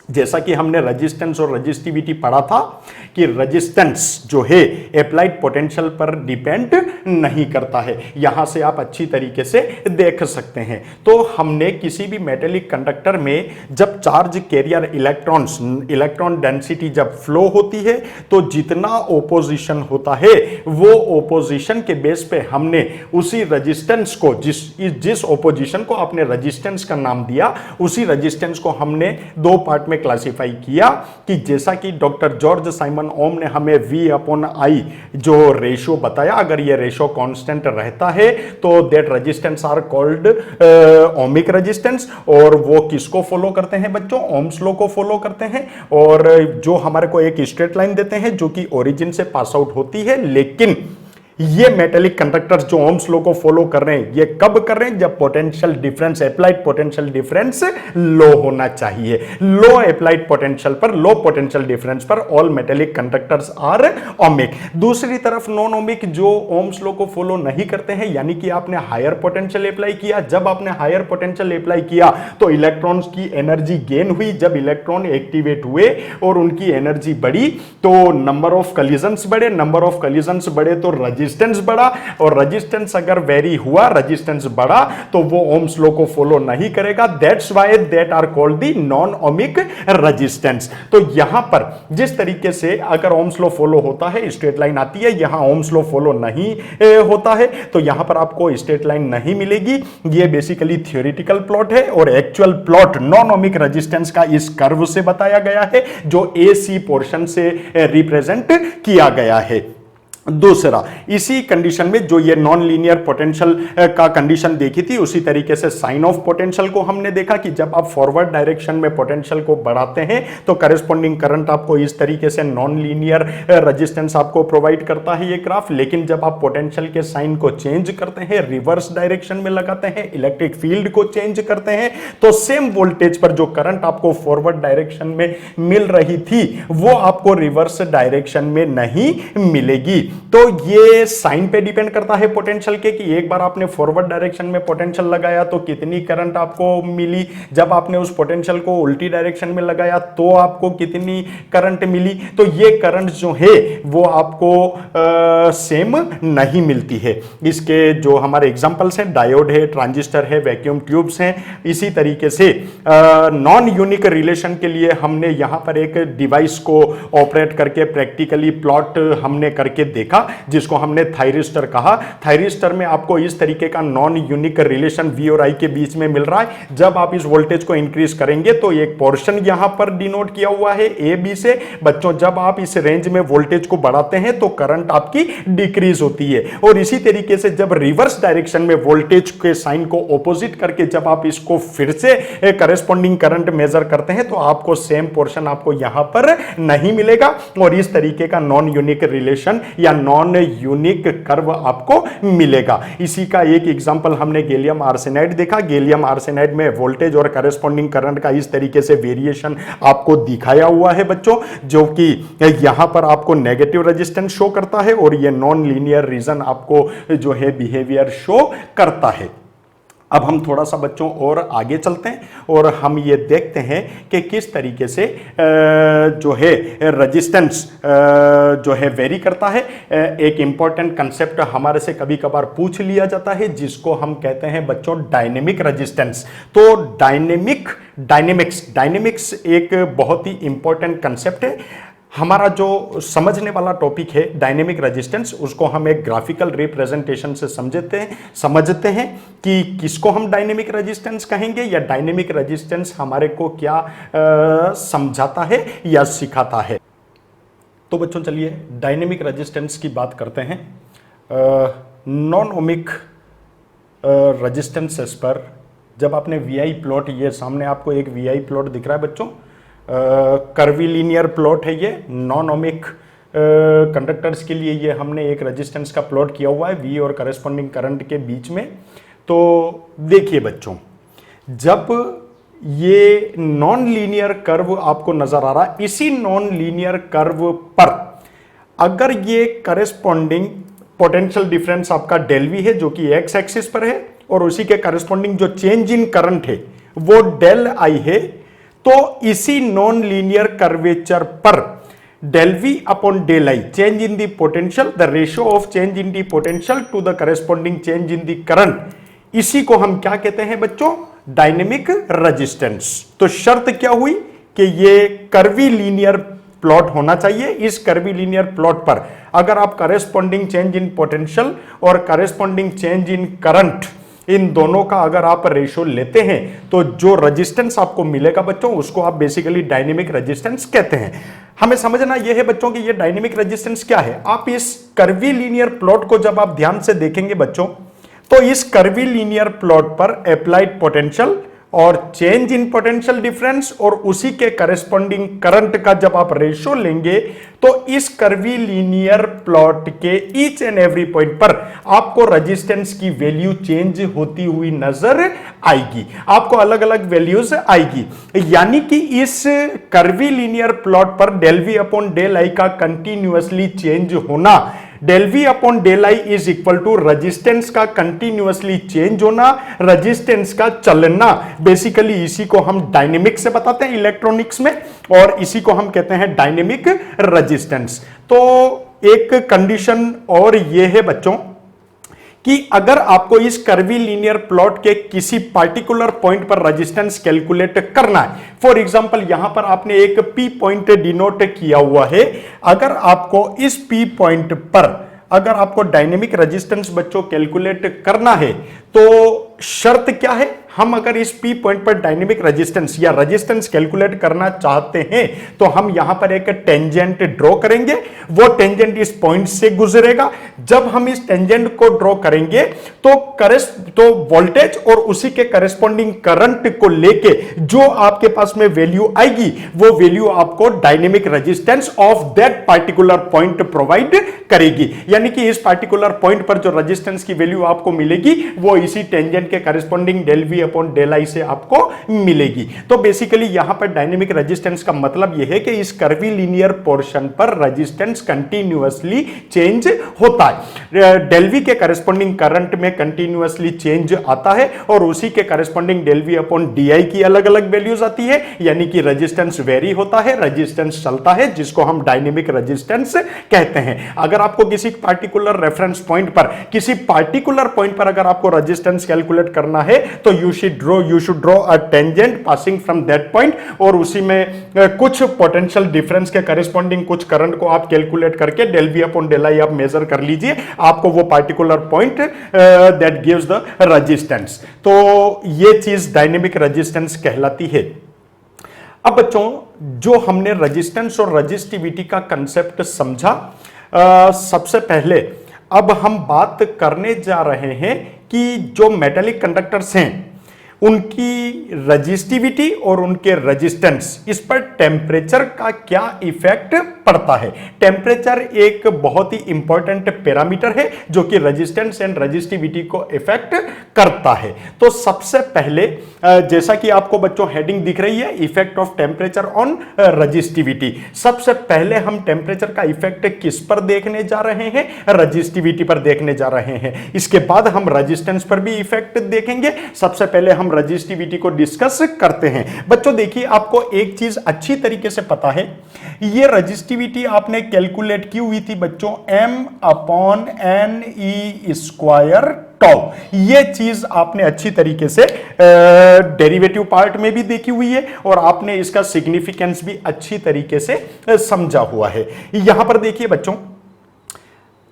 जैसा कि हमने रेजिस्टेंस और रेजिस्टिविटी पढ़ा था कि रेजिस्टेंस जो है अप्लाइड पोटेंशियल पर डिपेंड नहीं करता है, यहां से आप अच्छी तरीके से देख सकते हैं। तो हमने किसी भी मेटेलिक कंडक्टर में जब charge carrier electrons, electron density जब फ्लो होती है तो जितना ओपोजिशन होता है वो ओपोजिशन के बेस पे हमने उसी रेजिस्टेंस को, जिस ओपोजिशन को आपने रेजिस्टेंस का नाम दिया, उसी रेजिस्टेंस को हमने दो पार्ट में क्लासिफाई किया कि जैसा कि डॉक्टर जॉर्ज साइमन ओम ने हमें V/I जो रेशियो बताया, अगर ये रेशियो कांस्टेंट रहता है तो that resistance R called ohmic resistance. और वो किसको फॉलो करते हैं बच्चों? ओम्स लॉ को फॉलो करते हैं, और जो हमारे को एक स्ट्रेट लाइन देते हैं जो कि ओरिजिन से पास आउट होती है। लेकिन ये मेटेलिक कंडक्टर्स जो ओम्स लॉ को फॉलो कर रहे हैं, ये कब कर रहे हैं? जब potential difference, applied potential difference low होना चाहिए। लो अप्लाइड पोटेंशियल पर, लो पोटेंशियल डिफरेंस पर all metallic conductors are ohmic. दूसरी तरफ नॉन ओमिक जो ओम्स लॉ को फॉलो नहीं करते हैं, यानी कि आपने हायर पोटेंशियल अप्लाई किया, जब आपने हायर पोटेंशियल अप्लाई किया तो इलेक्ट्रॉन्स की एनर्जी गेन हुई, जब इलेक्ट्रॉन एक्टिवेट हुए और उनकी एनर्जी बढ़ी तो नंबर ऑफ कॉलिजन्स बढ़े, नंबर ऑफ कॉलिजन्स बढ़े तो रेजिस्टेंस बढ़ा, और रेजिस्टेंस अगर वेरी हुआ, रेजिस्टेंस बढ़ा तो वो ओम्स लॉ को फॉलो नहीं करेगा। That's why that are called the non ohmic resistance. तो यहां पर जिस तरीके से अगर ओम्स लॉ फॉलो होता है स्ट्रेट लाइन आती है, यहां ओम्स लॉ फॉलो नहीं होता है तो यहां पर आपको स्ट्रेट लाइन नहीं मिलेगी। ये बेसिकली थ्योरेटिकल प्लॉट है और actual plot non ohmic resistance का इस कर्व से बताया गया है जो AC पोर्शन से रिप्रेजेंट किया गया है। दूसरा, इसी कंडीशन में जो ये नॉन लीनियर पोटेंशियल का कंडीशन देखी थी, उसी तरीके से साइन ऑफ पोटेंशियल को हमने देखा कि जब आप फॉरवर्ड डायरेक्शन में पोटेंशियल को बढ़ाते हैं तो करस्पॉन्डिंग करंट आपको इस तरीके से नॉन लीनियर रेजिस्टेंस आपको प्रोवाइड करता है ये ग्राफ। लेकिन जब आप पोटेंशियल के साइन को चेंज करते हैं, रिवर्स डायरेक्शन में लगाते हैं, इलेक्ट्रिक फील्ड को चेंज करते हैं, तो सेम वोल्टेज पर जो करंट आपको फॉरवर्ड डायरेक्शन में मिल रही थी वो आपको रिवर्स डायरेक्शन में नहीं मिलेगी। तो ये साइन पे डिपेंड करता है पोटेंशियल के, कि एक बार आपने फॉरवर्ड डायरेक्शन में पोटेंशियल लगाया तो कितनी करंट आपको मिली, जब आपने उस पोटेंशियल को उल्टी डायरेक्शन में लगाया तो आपको कितनी करंट मिली। तो ये करंट जो है वो आपको सेम नहीं मिलती है। इसके जो हमारे एग्जांपल्स हैं, डायोड है, ट्रांजिस्टर है, वैक्यूम ट्यूब्स हैं। इसी तरीके से नॉन यूनिक रिलेशन के लिए हमने यहां पर एक डिवाइस को ऑपरेट करके प्रैक्टिकली प्लॉट हमने करके देखा, जिसको हमने थायरिस्टर कहा। थायरिस्टर में आपको इस तरीके का नॉन यूनिक रिलेशन V और I के बीच में मिल रहा है। जब आप इस वोल्टेज को इंक्रीज करेंगे तो एक पोर्शन यहां पर डिनोट किया हुआ है A B से। बच्चों, जब आप इस रेंज में वोल्टेज को बढ़ाते हैं तो करंट आपकी डिक्रीज होती है, और इसी तरीके से जब रिवर्स डायरेक्शन में वोल्टेज के साइन को ऑपोजिट करके जब आप इसको फिर से करस्पॉन्डिंग करंट मेजर करते हैं तो आपको सेम पोर्शन आपको यहां पर नहीं मिलेगा, और इस तरीके का नॉन यूनिक रिलेशन या नॉन यूनिक कर्व आपको मिलेगा। इसी का एक एग्जांपल हमने गैलियम आर्सेनाइड देखा। गैलियम आर्सेनाइड में वोल्टेज और करस्पॉन्डिंग करंट का इस तरीके से वेरिएशन आपको दिखाया हुआ है बच्चों, जो कि यहां पर आपको नेगेटिव रेजिस्टेंस शो करता है और ये नॉन लीनियर रीजन आपको जो है बिहेवियर शो करता है। अब हम थोड़ा सा बच्चों और आगे चलते हैं और हम ये देखते हैं कि किस तरीके से जो है रेजिस्टेंस जो है वेरी करता है। एक इंपॉर्टेंट कंसेप्ट हमारे से कभी कभार पूछ लिया जाता है जिसको हम कहते हैं बच्चों डायनेमिक रेजिस्टेंस। तो डायनेमिक्स एक बहुत ही इंपॉर्टेंट कंसेप्ट है। हमारा जो समझने वाला टॉपिक है डायनेमिक रेजिस्टेंस, उसको हम एक ग्राफिकल रिप्रेजेंटेशन से समझते हैं कि किसको हम डायनेमिक रेजिस्टेंस कहेंगे, या डायनेमिक रेजिस्टेंस हमारे को क्या समझाता है या सिखाता है। तो बच्चों चलिए डायनेमिक रेजिस्टेंस की बात करते हैं। नॉन ओमिक रेजिस्टेंसेस पर जब आपने VI प्लॉट, ये सामने आपको एक VI प्लॉट दिख रहा है बच्चों, कर्वीलिनियर प्लॉट है ये। नॉन ओमिक कंडक्टर्स के लिए ये हमने एक रेजिस्टेंस का प्लॉट किया हुआ है V और करस्पॉन्डिंग करंट के बीच में। तो देखिए बच्चों, जब ये नॉन लीनियर कर्व आपको नजर आ रहा है, इसी नॉन लीनियर कर्व पर अगर ये करस्पॉन्डिंग पोटेंशियल डिफरेंस आपका डेल V है जो कि x एक्सिस पर है, और उसी के करस्पॉन्डिंग जो चेंज इन करंट है वो डेल I है, तो इसी नॉन लीनियर कर्वेचर पर del V upon del I change in the potential, the ratio of change in the potential to the corresponding change in the current, इसी को हम क्या कहते हैं बच्चों, डायनेमिक रेजिस्टेंस। तो शर्त क्या हुई कि ये कर्वी लीनियर प्लॉट होना चाहिए। इस कर्वी लीनियर प्लॉट पर अगर आप करेस्पॉन्डिंग चेंज इन पोटेंशियल और करेस्पॉन्डिंग चेंज इन करंट, इन दोनों का अगर आप रेशियो लेते हैं तो जो रेजिस्टेंस आपको मिलेगा बच्चों, उसको आप बेसिकली डायनेमिक रेजिस्टेंस कहते हैं। हमें समझना यह है बच्चों कि ये डायनेमिक रेजिस्टेंस क्या है। आप इस कर्वी लीनियर प्लॉट को जब आप ध्यान से देखेंगे बच्चों, तो इस कर्वी लीनियर प्लॉट पर अप्लाइड पोटेंशियल और चेंज इन पोटेंशियल डिफरेंस और उसी के करेस्पॉन्डिंग करंट का जब आप रेशियो लेंगे तो इस कर्वी लीनियर प्लॉट के ईच एंड एवरी पॉइंट पर आपको रेजिस्टेंस की वैल्यू चेंज होती हुई नजर आएगी, आपको अलग अलग वैल्यूज आएगी। यानी कि इस कर्वी लीनियर प्लॉट पर del V upon del I का कंटिन्यूअसली चेंज होना, del V upon del I is equal to resistance का कंटिन्यूअसली चेंज होना, रेजिस्टेंस का चलना, बेसिकली इसी को हम डायनेमिक से बताते हैं इलेक्ट्रॉनिक्स में, और इसी को हम कहते हैं डायनेमिक रेजिस्टेंस। तो एक कंडीशन और ये है बच्चों कि अगर आपको इस कर्वी लीनियर प्लॉट के किसी पार्टिकुलर पॉइंट पर रेजिस्टेंस कैलकुलेट करना है, फॉर एग्जांपल यहां पर आपने एक पी पॉइंट डिनोट किया हुआ है, अगर आपको इस पी पॉइंट पर अगर आपको डायनेमिक रेजिस्टेंस बच्चों कैलकुलेट करना है तो शर्त क्या है, हम अगर इस पी पॉइंट पर डायनेमिक रेजिस्टेंस या रेजिस्टेंस कैलकुलेट करना चाहते हैं तो हम यहां पर एक टेंजेंट ड्रॉ करेंगे, वो टेंजेंट इस पॉइंट से गुजरेगा। जब हम इस टेंजेंट को ड्रॉ करेंगे तो वोल्टेज और उसी के करेस्पॉन्डिंग करंट को लेके जो आपके पास में वैल्यू आएगी वो वैल्यू आपको dynamic resistance of that particular point provide करेगी। यानी कि इस पार्टिकुलर पॉइंट पर जो रेजिस्टेंस की वैल्यू आपको मिलेगी वो इसी टेंजेंट के corresponding del V upon del I से आपको मिलेगी। तो बेसिकली यहां पर डायनेमिक रेजिस्टेंस का मतलब यह है कि इस कर्वी लीनियर पोर्शन पर रेजिस्टेंस कंटिन्यूअसली चेंज होता है, डेल वी के करेस्पॉन्डिंग करंट में कंटिन्यूअसली चेंज आता है और उसी के corresponding del V upon D I की अलग अलग वैल्यूज आती है। यानी कि रेजिस्टेंस वेरी होता है, रेजिस्टेंस चलता है, जिसको हम डायनेमिक रेजिस्टेंस कहते हैं। अगर आपको किसी पार्टिकुलर रेफरेंस पॉइंट पर, किसी पार्टिकुलर पॉइंट पर अगर आपको रेजिस्टेंस कैलकुलेट करना है तो you should draw a tangent passing from that point और उसी में कुछ पोटेंशियल डिफरेंस के करेस्पॉन्डिंग कुछ करंट को आप कैलकुलेट करके del V upon del I आप मेजर कर लीजिए, आपको वो particular point that gives the resistance. तो ये चीज डायनेमिक रेजिस्टेंस कहलाती है। अब बच्चों जो हमने रेजिस्टेंस और रेजिस्टिविटी का कंसेप्ट समझा, सबसे पहले अब हम बात करने जा रहे हैं कि जो मेटेलिक कंडक्टर्स हैं उनकी रेजिस्टिविटी और उनके रेजिस्टेंस, इस पर टेम्परेचर का क्या इफेक्ट पड़ता है। टेम्परेचर एक बहुत ही इंपॉर्टेंट पैरामीटर है जो कि रेजिस्टेंस एंड रेजिस्टिविटी को इफेक्ट करता है। तो सबसे पहले जैसा कि आपको बच्चों हेडिंग दिख रही है, effect of temperature on resistivity, सबसे पहले हम टेम्परेचर का इफेक्ट किस पर देखने जा रहे हैं, रेजिस्टिविटी पर देखने जा रहे हैं। इसके बाद हम रेजिस्टेंस पर भी इफेक्ट देखेंगे। सबसे पहले हम रेजिस्टिविटी को डिस्कस करते हैं। बच्चों देखिए, आपको एक चीज अच्छी तरीके से पता है, ये रेजिस्टिविटी आपने कैलकुलेट की हुई थी बच्चों m upon N E square tau. ये चीज आपने अच्छी तरीके से डेरिवेटिव पार्ट में भी देखी हुई है और आपने इसका सिग्निफिकेंस भी अच्छी तरीके से समझा हुआ है। यहां पर देखिए बच्चों,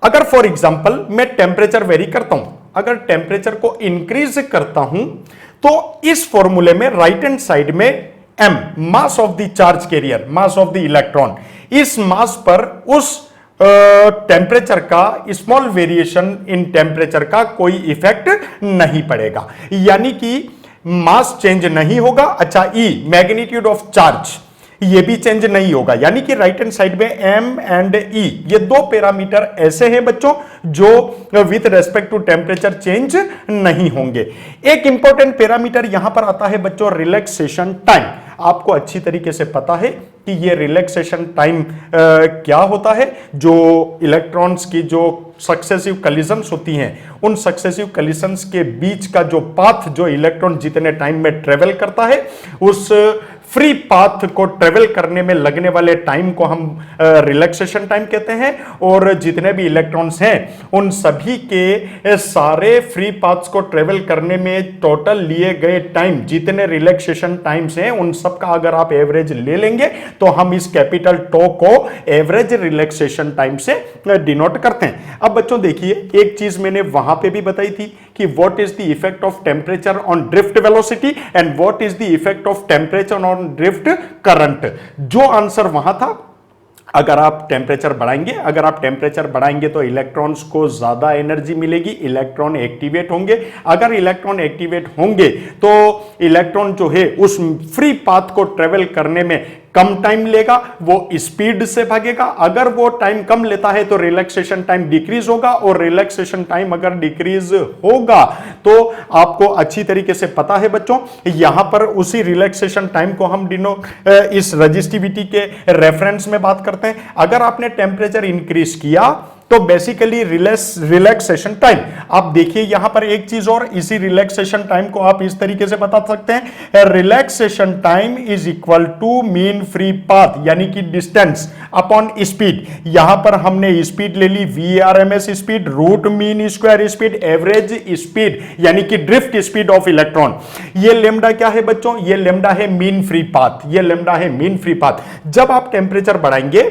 अगर फॉर एग्जांपल मैं टेम्परेचर वेरी करता हूं, अगर टेम्परेचर को इंक्रीज करता हूं तो इस फॉर्मूले में राइट हैंड साइड में m mass of the charge carrier, mass of the electron, इस मास पर उस टेम्परेचर का स्मॉल वेरिएशन इन टेम्परेचर का कोई इफेक्ट नहीं पड़ेगा, यानी कि मास चेंज नहीं होगा। अच्छा, E मैग्नीट्यूड ऑफ चार्ज ये भी चेंज नहीं होगा, यानी कि राइट हैंड साइड में M एंड E ये दो पैरामीटर ऐसे हैं बच्चों जो with respect to temperature change नहीं होंगे। एक इंपॉर्टेंट पैरामीटर यहां पर आता है बच्चों, रिलैक्सेशन टाइम। आपको अच्छी तरीके से पता है कि ये रिलैक्सेशन टाइम क्या होता है। जो इलेक्ट्रॉन्स की जो सक्सेसिव कलिजन्स होती हैं, उन सक्सेसिव कलिजन्स के बीच का जो पाथ जो इलेक्ट्रॉन जितने टाइम में ट्रेवल करता है, उस फ्री पाथ को ट्रेवल करने में लगने वाले टाइम को हम रिलैक्सेशन टाइम कहते हैं, और जितने भी इलेक्ट्रॉन्स हैं उन सभी के सारे फ्री पाथ्स को ट्रेवल करने में टोटल लिए गए टाइम, जितने रिलैक्सेशन टाइम्स हैं उन सब का अगर आप एवरेज ले लेंगे तो हम इस कैपिटल टो को एवरेज रिलैक्सेशन टाइम से डिनोट करते हैं। अब बच्चों देखिए, एक चीज मैंने वहां पे भी बताई थी कि what is the effect of temperature on drift velocity and what is the effect of temperature on drift current. जो आंसर वहां था, अगर आप टेम्परेचर बढ़ाएंगे तो इलेक्ट्रॉन्स को ज्यादा एनर्जी मिलेगी, इलेक्ट्रॉन एक्टिवेट होंगे। अगर इलेक्ट्रॉन एक्टिवेट होंगे तो इलेक्ट्रॉन जो है उस फ्री पाथ को ट्रेवल करने में कम टाइम लेगा, वो स्पीड से भागेगा। अगर वो टाइम कम लेता है तो रिलैक्सेशन टाइम डिक्रीज होगा, और रिलैक्सेशन टाइम अगर डिक्रीज होगा तो आपको अच्छी तरीके से पता है बच्चों, यहां पर उसी रिलैक्सेशन टाइम को हम इस रजिस्टिविटी के रेफरेंस में बात करते हैं। अगर आपने टेम्परेचर इंक्रीज किया तो बेसिकली रिलैक्सेशन टाइम, आप देखिए यहां पर एक चीज और, इसी रिलैक्सेशन टाइम को आप इस तरीके से बता सकते हैं, relaxation time is equal to mean free path, यानी कि डिस्टेंस अपॉन स्पीड। यहां पर हमने स्पीड ले ली VRMS speed, root mean square speed, average speed यानी कि ड्रिफ्ट स्पीड ऑफ इलेक्ट्रॉन। ये लेमडा क्या है बच्चों? ये लेमडा है मीन फ्री पाथ, ये लेमडा है मीन फ्री पाथ। जब आप टेम्परेचर बढ़ाएंगे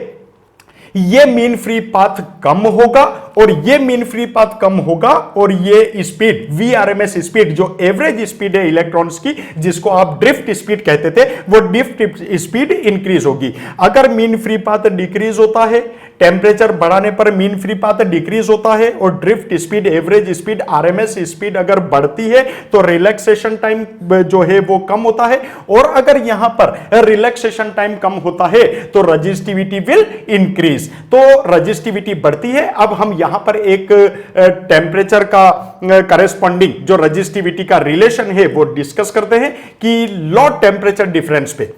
ये मीन फ्री पाथ कम होगा, और ये मीन फ्री पाथ कम होगा, और ये स्पीड VRMS स्पीड जो एवरेज स्पीड है इलेक्ट्रॉन्स की, जिसको आप ड्रिफ्ट स्पीड कहते थे, वो ड्रिफ्ट स्पीड इंक्रीज होगी। अगर मीन फ्री पाथ डिक्रीज होता है, टेम्परेचर बढ़ाने पर मीन फ्री पाथ डिक्रीज होता है, और drift speed, average speed, RMS speed अगर बढ़ती है तो रिलैक्सेशन टाइम जो है वो कम होता है, और अगर यहां पर रिलैक्सेशन टाइम कम होता है तो रजिस्टिविटी विल इंक्रीज, तो रजिस्टिविटी बढ़ती है। अब हम यहां पर एक टेम्परेचर का करेस्पॉन्डिंग जो रजिस्टिविटी का रिलेशन है वो डिस्कस करते हैं कि लो टेम्परेचर डिफरेंस पे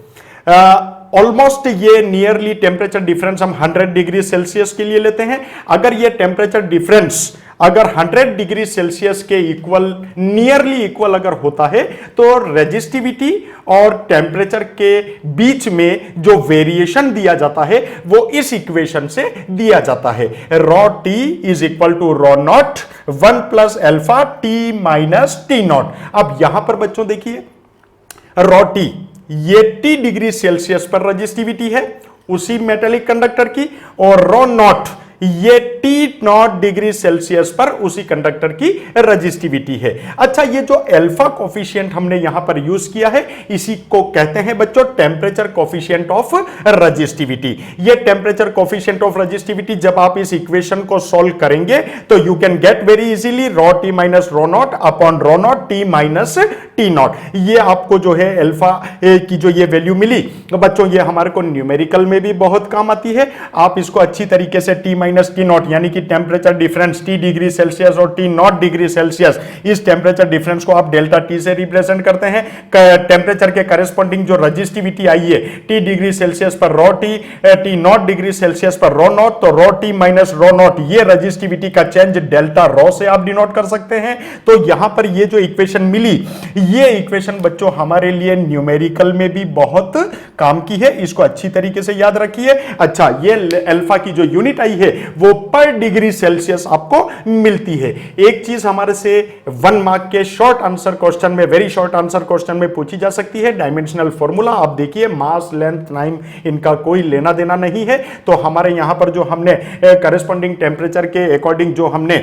ऑलमोस्ट ये नियरली टेम्परेचर डिफरेंस हम 100 डिग्री सेल्सियस के लिए लेते हैं। अगर ये टेम्परेचर डिफरेंस अगर 100 डिग्री सेल्सियस के इक्वल, नियरली इक्वल अगर होता है तो रेजिस्टिविटी और टेम्परेचर के बीच में जो वेरिएशन दिया जाता है वो इस इक्वेशन से दिया जाता है, rho T is equal to rho not 1 plus alpha T minus T not. अब यहां पर बच्चों देखिए, रॉ टी ये T डिग्री सेल्सियस पर रजिस्टिविटी है उसी मेटेलिक कंडक्टर की, और रॉ नॉट ये T0 डिग्री सेल्सियस पर उसी कंडक्टर की रजिस्टिविटी है। अच्छा, ये जो अल्फा कोफिशिएंट हमने यहां पर यूज किया है इसी को कहते हैं बच्चों टेम्परेचर कोफिशिएंट ऑफ रजिस्टिविटी। ये टेम्परेचर कोफिशिएंट ऑफ रजिस्टिविटी जब आप इस इक्वेशन को सॉल्व करेंगे तो you can get very easily raw T minus raw not upon raw not T minus T not. ये आपको जो है अल्फा की जो ये वैल्यू मिली बच्चों, ये हमारे को न्यूमेरिकल में भी बहुत काम आती है। आप इसको अच्छी तरीके से टी माइनस टी नॉट यानी कि temperature difference T degree Celsius और T0 डिग्री सेल्सियस, इस टेम्परेचर डिफरेंस को आप डेल्टा T से रिप्रेजेंट करते हैं। टेम्परेचर के करस्पॉन्डिंग जो रजिस्टिविटी आई है T डिग्री सेल्सियस पर raw T, T0 degree Celsius पर रॉ नॉट, तो raw T minus raw not ये रजिस्टिविटी का चेंज डेल्टा रॉ से आप डिनोट कर सकते हैं। तो यहां पर ये जो इक्वेशन मिली, ये इक्वेशन बच्चों हमारे लिए न्यूमेरिकल में भी बहुत काम की है, इसको अच्छी तरीके से याद रखिए। अच्छा, ये अल्फा की जो यूनिट आई है वो पर डिग्री सेल्सियस आपको मिलती है। एक चीज हमारे से 1 मार्क के शॉर्ट आंसर क्वेश्चन में, वेरी शॉर्ट आंसर क्वेश्चन में पूछी जा सकती है, डायमेंशनल फॉर्मूला। आप देखिए मास, लेंथ, टाइम इनका कोई लेना देना नहीं है, तो हमारे यहां पर जो हमने करस्पॉन्डिंग टेम्परेचर के अकॉर्डिंग जो हमने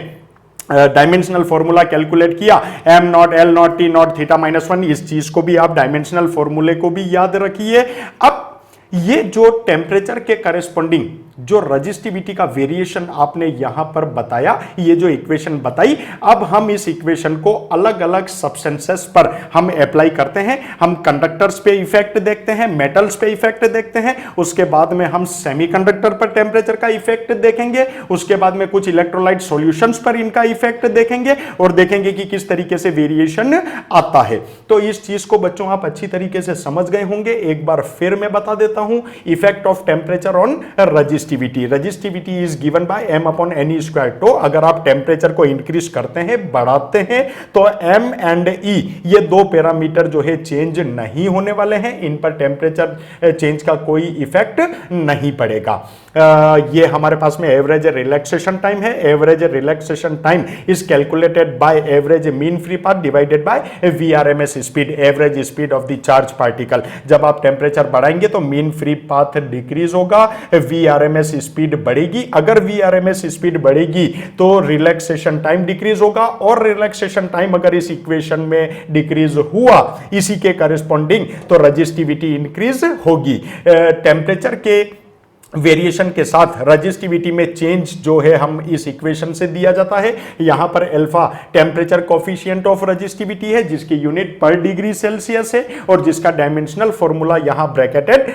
डायमेंशनल फॉर्मूला कैलकुलेट किया, am naught L not T not theta minus 1, इस चीज को भी आप डायमेंशनल फॉर्मूले को भी याद रखिए। अब ये जो टेम्परेचर के करस्पॉन्डिंग जो रजिस्टिविटी का वेरिएशन आपने यहां पर बताया, ये जो इक्वेशन बताई, अब हम इस इक्वेशन को अलग अलग सब्सटेंसेस पर हम अप्लाई करते हैं। हम कंडक्टर्स पे इफेक्ट देखते हैं, मेटल्स पे इफेक्ट देखते हैं, उसके बाद में हम सेमीकंडक्टर पर टेम्परेचर का इफेक्ट देखेंगे, उसके बाद में कुछ इलेक्ट्रोलाइट सॉल्यूशंस पर इनका इफेक्ट देखेंगे और देखेंगे कि किस तरीके से वेरिएशन आता है। तो इस चीज को बच्चों आप अच्छी तरीके से समझ गए होंगे। एक बार फिर मैं बता देता हूं, effect of temperature on resistivity. Resistivity is given by m upon N square. तो अगर आप टेम्परेचर को इंक्रीज करते हैं, बढ़ाते हैं, तो m एंड e ये दो पैरामीटर जो है चेंज नहीं होने वाले हैं, इन पर टेम्परेचर चेंज का कोई इफेक्ट नहीं पड़ेगा। ये हमारे पास में एवरेज रिलैक्सेशन टाइम है। Average relaxation time is calculated by average mean free path divided by VRMS speed, average speed of the charge particle. जब आप टेम्परेचर बढ़ाएंगे तो मीन फ्री पाथ डिक्रीज होगा, वीआरएमएस स्पीड बढ़ेगी। अगर वीआरएमएस स्पीड बढ़ेगी तो रिलैक्सेशन टाइम डिक्रीज होगा, और रिलैक्सेशन टाइम अगर इस इक्वेशन में डिक्रीज हुआ इसी के करेस्पॉन्डिंग, तो रजिस्टिविटी इंक्रीज होगी। टेम्परेचर के वेरिएशन के साथ रजिस्टिविटी में चेंज जो है हम इस इक्वेशन से दिया जाता है। यहां पर alpha temperature coefficient of resistivity है, जिसकी यूनिट पर डिग्री सेल्सियस है और जिसका डायमेंशनल फॉर्मूला यहां ब्रैकेटेड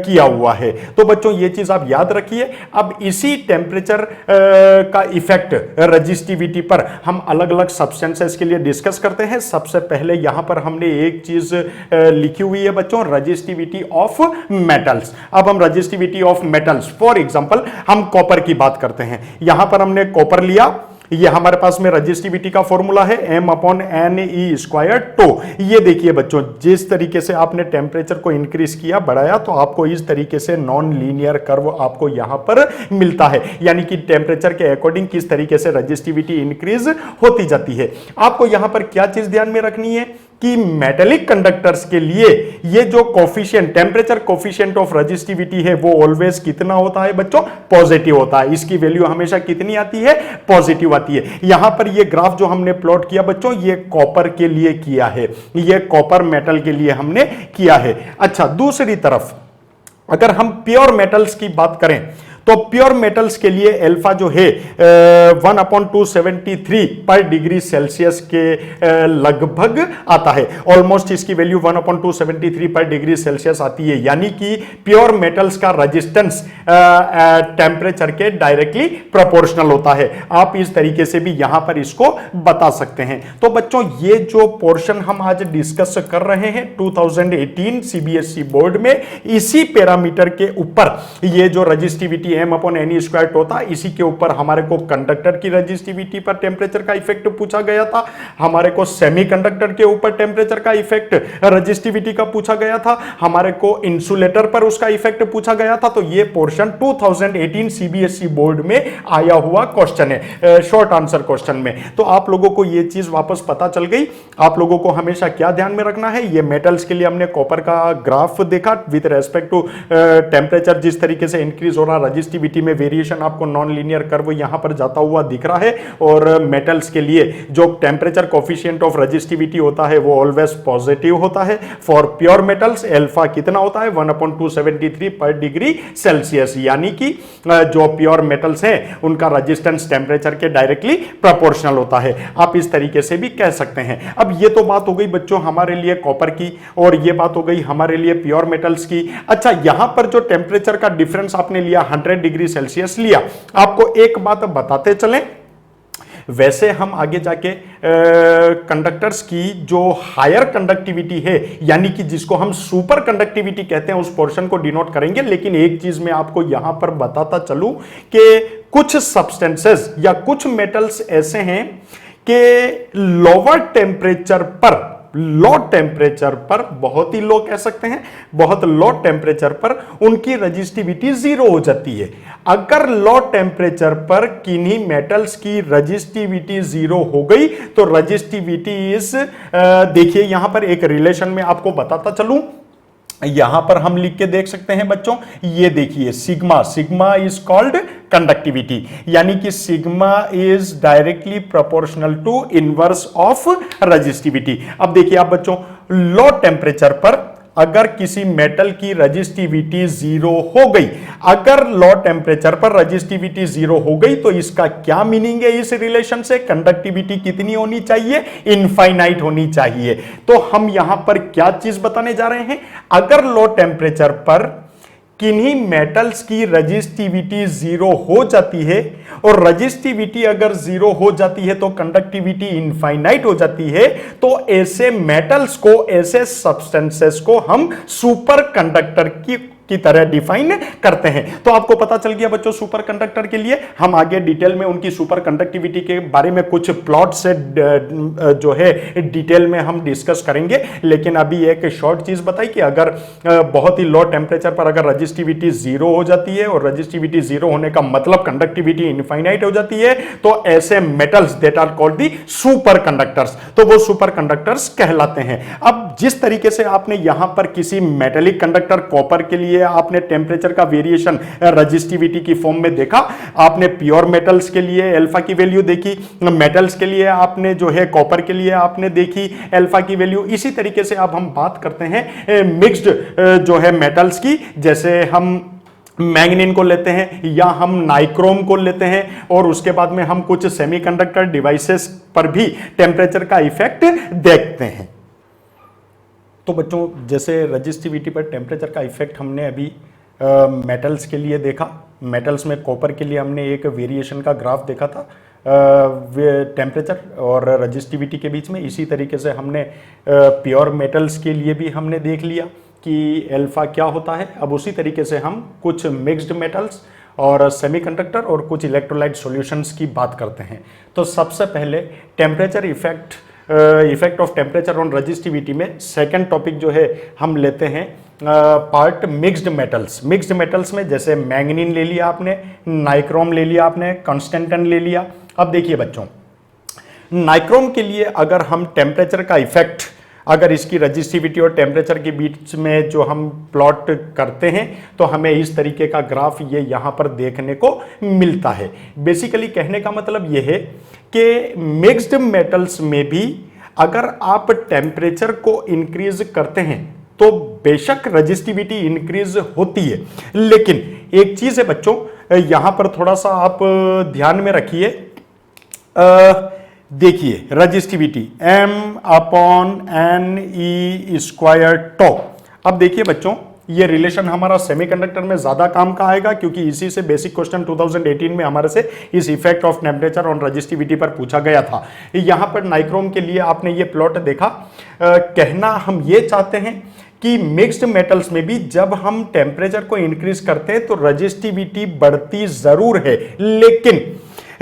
किया हुआ है। तो बच्चों ये चीज आप याद रखिए। अब इसी टेम्परेचर का इफेक्ट रजिस्टिविटी पर हम अलग अलग सब्सटेंसेस के लिए डिस्कस करते हैं। सबसे पहले यहां पर हमने एक चीज लिखी हुई है बच्चों, रजिस्टिविटी ऑफ मेटल्स। अब हम resistivity of metals, for example हम कॉपर की बात करते हैं। यहां पर हमने कॉपर लिया, ये हमारे पास में रजिस्टिविटी का फॉर्मूला है m upon N E square. तो ये देखिए बच्चों, जिस तरीके से आपने टेम्परेचर को इंक्रीज किया, बढ़ाया, तो आपको इस तरीके से नॉन लीनियर कर्व आपको यहां पर मिलता है, यानी कि टेम्परेचर के अकॉर्डिंग किस तरीके से रजिस्टिविटी इंक्रीज होती जाती है। आपको यहां पर क्या चीज ध्यान में रखनी है कि मेटेलिक कंडक्टर्स के लिए ये जो coefficient, temperature coefficient of resistivity है, वो ऑलवेज कितना होता है बच्चों? पॉजिटिव होता है। इसकी वैल्यू हमेशा कितनी आती है? पॉजिटिव आती है। यहां पर ये ग्राफ जो हमने प्लॉट किया बच्चों, ये कॉपर के लिए किया है, ये कॉपर मेटल के लिए हमने किया है। अच्छा, दूसरी तरफ अगर हम प्योर मेटल्स की बात करें तो प्योर मेटल्स के लिए अल्फा जो है 1/273 पर डिग्री सेल्सियस के लगभग आता है। ऑलमोस्ट इसकी वैल्यू 1/273 पर डिग्री सेल्सियस आती है, यानी कि प्योर मेटल्स का रेजिस्टेंस टेम्परेचर के डायरेक्टली प्रोपोर्शनल होता है। आप इस तरीके से भी यहां पर इसको बता सकते हैं। तो बच्चों ये जो पोर्शन हम आज डिस्कस कर रहे हैं 2018 सीबीएसई बोर्ड में, इसी पैरामीटर के ऊपर ये जो resistivity m upon N square होता है, इसी के ऊपर हमारे को कंडक्टर की रजिस्टिविटी पर टेम्परेचर का इफेक्ट पूछा गया था, हमारे को सेमीकंडक्टर के ऊपर टेम्परेचर का इफेक्ट रजिस्टिविटी का पूछा गया था, हमारे को इंसुलेटर पर उसका इफेक्ट पूछा गया था। तो ये पोर्शन 2018 सीबीएसई बोर्ड में आया हुआ क्वेश्चन है, शॉर्ट आंसर क्वेश्चन में। तो आप लोगों को ये चीज वापस पता चल गई। आप लोगों को हमेशा क्या ध्यान में रखना है, ये मेटल्स के लिए हमने कॉपर का ग्राफ देखा विद रेस्पेक्ट टू टेम्परेचर, जिस तरीके से इंक्रीज हो रहा, रजिस्टिविटी में वेरिएशन आपको नॉन लीनियर कर्व यहां पर जाता हुआ दिख रहा है। और मेटल्स के लिए जो टेम्परेचर कोफिशिएंट ऑफ रजिस्टिविटी होता है वो ऑलवेज पॉजिटिव होता है। फॉर प्योर मेटल्स अल्फा कितना होता है? 1/273 पर डिग्री सेल्सियस, यानी कि जो प्योर मेटल्स हैं उनका रेजिस्टेंस टेम्परेचर के डायरेक्टली प्रोपोर्शनल होता है। आप इस तरीके से भी कह सकते हैं। अब ये तो बात हो गई बच्चों हमारे लिए कॉपर की, और ये बात हो गई हमारे लिए प्योर मेटल्स की। अच्छा, यहां पर जो टेम्परेचर का डिफरेंस आपने लिया 100 डिग्री सेल्सियस लिया, आपको एक बात बताते चलें, वैसे हम आगे जाके कंडक्टर्स की जो हायर कंडक्टिविटी है, यानी कि जिसको हम सुपर कंडक्टिविटी कहते हैं, उस पोर्शन को डिनोट करेंगे। लेकिन एक चीज मैं आपको यहां पर बताता चलूं कि कुछ सब्सटेंसेस या कुछ मेटल्स ऐसे हैं कि लोअर टेम्परेचर पर, लो टेम्परेचर पर, बहुत ही लो कह सकते हैं, बहुत लो टेम्परेचर पर उनकी रजिस्टिविटी जीरो हो जाती है। अगर लो टेम्परेचर पर किन्हीं मेटल्स की रजिस्टिविटी जीरो हो गई तो रजिस्टिविटी इज, देखिए यहां पर एक रिलेशन में आपको बताता चलूं, यहां पर हम लिख के देख सकते हैं बच्चों, ये देखिए sigma, sigma is called conductivity, यानी कि sigma is directly proportional to inverse of resistivity. अब देखिए आप बच्चों, लो टेम्परेचर पर अगर किसी मेटल की रजिस्टिविटी जीरो हो गई, अगर लो टेम्परेचर पर रजिस्टिविटी जीरो हो गई, तो इसका क्या मीनिंग है इस रिलेशन से? कंडक्टिविटी कितनी होनी चाहिए? इनफाइनाइट होनी चाहिए। तो हम यहां पर क्या चीज बताने जा रहे हैं, अगर लो टेम्परेचर पर किन्हीं मेटल्स की रजिस्टिविटी जीरो हो जाती है, और रजिस्टिविटी अगर जीरो हो जाती है तो कंडक्टिविटी इनफाइनाइट हो जाती है, तो ऐसे मेटल्स को, ऐसे सब्सटेंसेस को हम सुपर कंडक्टर की की तरह डिफाइन करते हैं। तो आपको पता चल गया बच्चों सुपर कंडक्टर के लिए। हम आगे डिटेल में उनकी सुपर कंडक्टिविटी के बारे में कुछ प्लॉट से जो है डिटेल में हम डिस्कस करेंगे, लेकिन अभी एक शॉर्ट चीज बताई कि अगर बहुत ही लो टेम्परेचर पर अगर रजिस्टिविटी जीरो हो जाती है, और रजिस्टिविटी जीरो होने का मतलब कंडक्टिविटी इनफाइनाइट हो जाती है, तो ऐसे metals that are called the super conductors, तो वो सुपर कंडक्टर्स कहलाते हैं। अब जिस तरीके से आपने यहां पर किसी मेटेलिक कंडक्टर कॉपर के लिए आपने टेम्परेचर का वेरिएशन रजिस्टिविटी की फॉर्म में देखा, आपने प्योर मेटल्स के लिए अल्फा की वैल्यू देखी, मेटल्स के लिए आपने जो है कॉपर के लिए आपने देखी अल्फा की वैल्यू। इसी तरीके से अब हम बात करते हैं मिक्स्ड जो है मेटल्स की, जैसे हम मैग्नीन को लेते हैं या हम नाइक्रोम को लेते हैं, और उसके बाद में हम कुछ सेमीकंडक्टर डिवाइसेस पर भी टेम्परेचर का इफेक्ट देखते हैं। तो बच्चों जैसे रजिस्टिविटी पर टेम्परेचर का इफेक्ट हमने अभी मेटल्स के लिए देखा, मेटल्स में कॉपर के लिए हमने एक वेरिएशन का ग्राफ देखा था टेम्परेचर और रजिस्टिविटी के बीच में। इसी तरीके से हमने प्योर मेटल्स के लिए भी हमने देख लिया कि अल्फा क्या होता है। अब उसी तरीके से हम कुछ मिक्स्ड मेटल्स और सेमीकंडक्टर और कुछ इलेक्ट्रोलाइट सॉल्यूशंस की बात करते हैं। तो सबसे पहले temperature effect of temperature on resistivity में सेकंड टॉपिक जो है हम लेते हैं part mixed metals. Mixed metals में जैसे मैग्नीन ले लिया आपने, नाइक्रोम ले लिया आपने, कंस्टेंटन ले लिया। अब देखिए बच्चों, नाइक्रोम के लिए अगर हम टेम्परेचर का इफेक्ट, अगर इसकी रजिस्टिविटी और टेम्परेचर के बीच में जो हम प्लॉट करते हैं, तो हमें इस तरीके का ग्राफ ये यहां पर देखने को मिलता है। बेसिकली कहने का मतलब यह है कि मिक्स्ड मेटल्स में भी अगर आप टेम्परेचर को इंक्रीज करते हैं तो बेशक रजिस्टिविटी इंक्रीज होती है, लेकिन एक चीज है बच्चों यहां पर थोड़ा सा आप ध्यान में रखिए। देखिए रजिस्टिविटी m/n/e² टॉ। अब देखिए बच्चों ये रिलेशन हमारा सेमीकंडक्टर में ज्यादा काम का आएगा, क्योंकि इसी से बेसिक क्वेश्चन 2018 में हमारे से इस effect of temperature on resistivity पर पूछा गया था। यहां पर नाइक्रोम के लिए आपने ये प्लॉट देखा। कहना हम ये चाहते हैं कि मिक्स्ड मेटल्स में भी जब हम टेम्परेचर को इंक्रीज करते हैं तो रजिस्टिविटी बढ़ती जरूर है, लेकिन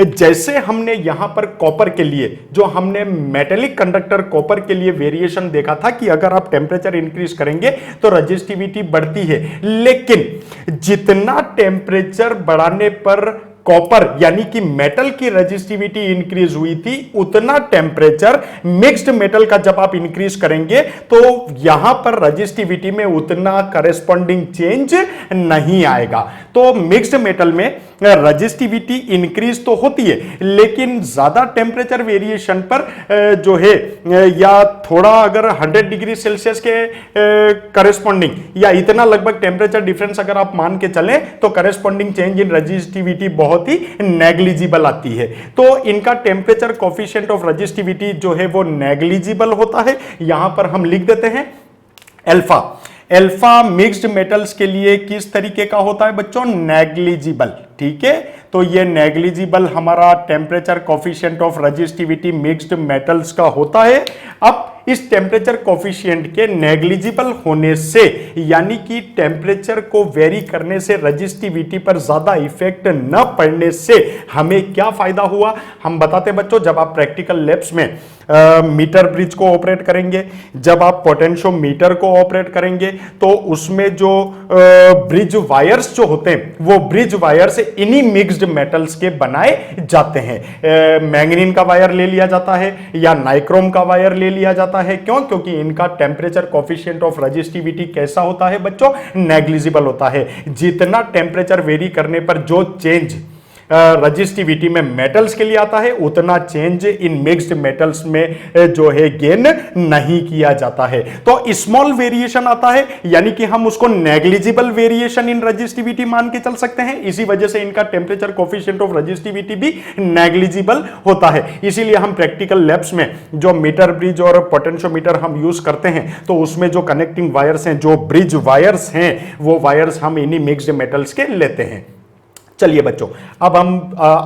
जैसे हमने यहां पर कॉपर के लिए, जो हमने मेटेलिक कंडक्टर कॉपर के लिए वेरिएशन देखा था कि अगर आप टेम्परेचर इंक्रीज करेंगे तो रजिस्टिविटी बढ़ती है, लेकिन जितना टेम्परेचर बढ़ाने पर कॉपर यानी कि मेटल की रजिस्टिविटी इंक्रीज हुई थी, उतना टेम्परेचर मिक्स्ड मेटल का जब आप इंक्रीज करेंगे तो यहां पर रजिस्टिविटी में उतना करेस्पॉन्डिंग चेंज नहीं आएगा। तो मिक्स्ड मेटल में रजिस्टिविटी इंक्रीज तो होती है, लेकिन ज्यादा टेम्परेचर वेरिएशन पर जो है या थोड़ा अगर 100 डिग्री सेल्सियस के करेस्पॉन्डिंग या इतना लगभग टेम्परेचर डिफरेंस अगर आप मान के चलें तो करेस्पॉन्डिंग चेंज इन रजिस्टिविटी बहुत ही नेग्लिजिबल आती है। तो इनका टेम्परेचर कोफिशिएंट ऑफ रजिस्टिविटी जो है वो नेग्लिजिबल होता है। यहां पर हम लिख देते हैं अल्फा। अल्फा मिक्स्ड मेटल्स के लिए किस तरीके का होता है बच्चों? नेग्लिजिबल। ठीक है, तो ये नेग्लिजिबल हमारा temperature coefficient of resistivity mixed metals का होता है। अब इस टेम्परेचर कोफिशिएंट के नेग्लिजिबल होने से, यानी कि टेम्परेचर को वेरी करने से रजिस्टिविटी पर ज्यादा इफेक्ट न पड़ने से हमें क्या फायदा हुआ, हम बताते बच्चों। जब आप प्रैक्टिकल लैब्स में मीटर ब्रिज को ऑपरेट करेंगे, जब आप पोटेंशियोमीटर को ऑपरेट करेंगे, तो उसमें जो ब्रिज वायर्स जो होते हैं वो ब्रिज वायर्स इन्हीं मिक्स्ड मेटल्स के बनाए जाते हैं। मैग्नीन का वायर ले लिया जाता है या नाइक्रोम का वायर ले लिया जाता है। क्यों? क्योंकि इनका टेम्परेचर कोफिशिएंट ऑफ रजिस्टिविटी कैसा होता है बच्चों? नेग्लिजिबल होता है। जितना टेम्परेचर वेरी करने पर जो चेंज रजिस्टिविटी में मेटल्स के लिए आता है, उतना चेंज इन मिक्स्ड मेटल्स में जो है गेन नहीं किया जाता है। तो स्मॉल वेरिएशन आता है, यानी कि हम उसको नेग्लिजिबल वेरिएशन इन रजिस्टिविटी मान के चल सकते हैं। इसी वजह से इनका टेम्परेचर कोफिशिएंट ऑफ रजिस्टिविटी भी नेग्लिजिबल होता है। इसीलिए हम प्रैक्टिकल लैब्स में जो मीटर ब्रिज और पोटेंशियोमीटर हम यूज करते हैं, तो उसमें जो कनेक्टिंग वायर्स हैं, जो ब्रिज वायर्स हैं, वो वायर्स हम इन्हीं मिक्स्ड मेटल्स के लेते हैं। चलिए बच्चों, अब हम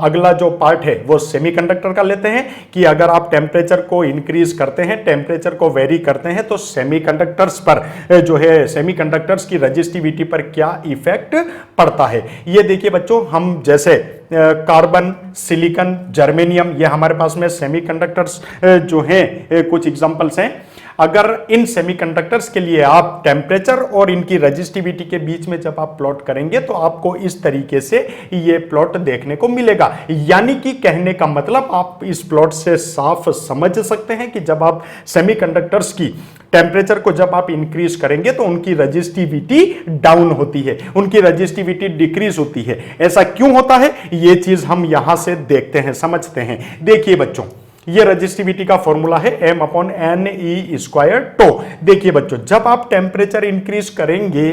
अगला जो पार्ट है वो सेमीकंडक्टर का लेते हैं कि अगर आप टेम्परेचर को इंक्रीज करते हैं, टेम्परेचर को वेरी करते हैं, तो सेमीकंडक्टर्स पर जो है सेमीकंडक्टर्स की रजिस्टिविटी पर क्या इफेक्ट पड़ता है। ये देखिए बच्चों, हम जैसे कार्बन, सिलिकॉन, जर्मेनियम, ये हमारे पास में सेमीकंडक्टर्स जो हैं कुछ एग्जांपल्स हैं। अगर इन सेमीकंडक्टर्स के लिए आप टेम्परेचर और इनकी रजिस्टिविटी के बीच में जब आप प्लॉट करेंगे तो आपको इस तरीके से ये प्लॉट देखने को मिलेगा। यानी कि कहने का मतलब आप इस प्लॉट से साफ समझ सकते हैं कि जब आप सेमीकंडक्टर्स की टेम्परेचर को जब आप इंक्रीज करेंगे तो उनकी रजिस्टिविटी डाउन होती है, उनकी रजिस्टिविटी डिक्रीज होती है। ऐसा क्यों होता है ये चीज हम यहां से देखते हैं, समझते हैं। देखिए बच्चों, ये रजिस्टिविटी का फॉर्मूला है m/ne²। तो देखिए बच्चों, जब आप टेम्परेचर इंक्रीज करेंगे,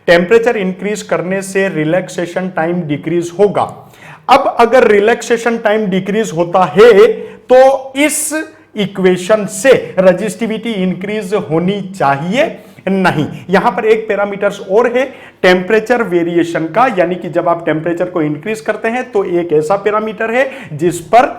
टेम्परेचर इंक्रीज करने से रिलैक्सेशन टाइम डिक्रीज होगा। अब अगर रिलैक्सेशन टाइम डिक्रीज होता है तो इस इक्वेशन से रजिस्टिविटी इंक्रीज होनी चाहिए नहीं। यहां पर एक पैरामीटर्स और है टेम्परेचर वेरिएशन का, यानी कि जब आप टेम्परेचर को इंक्रीज करते हैं तो एक ऐसा पैरामीटर है जिस पर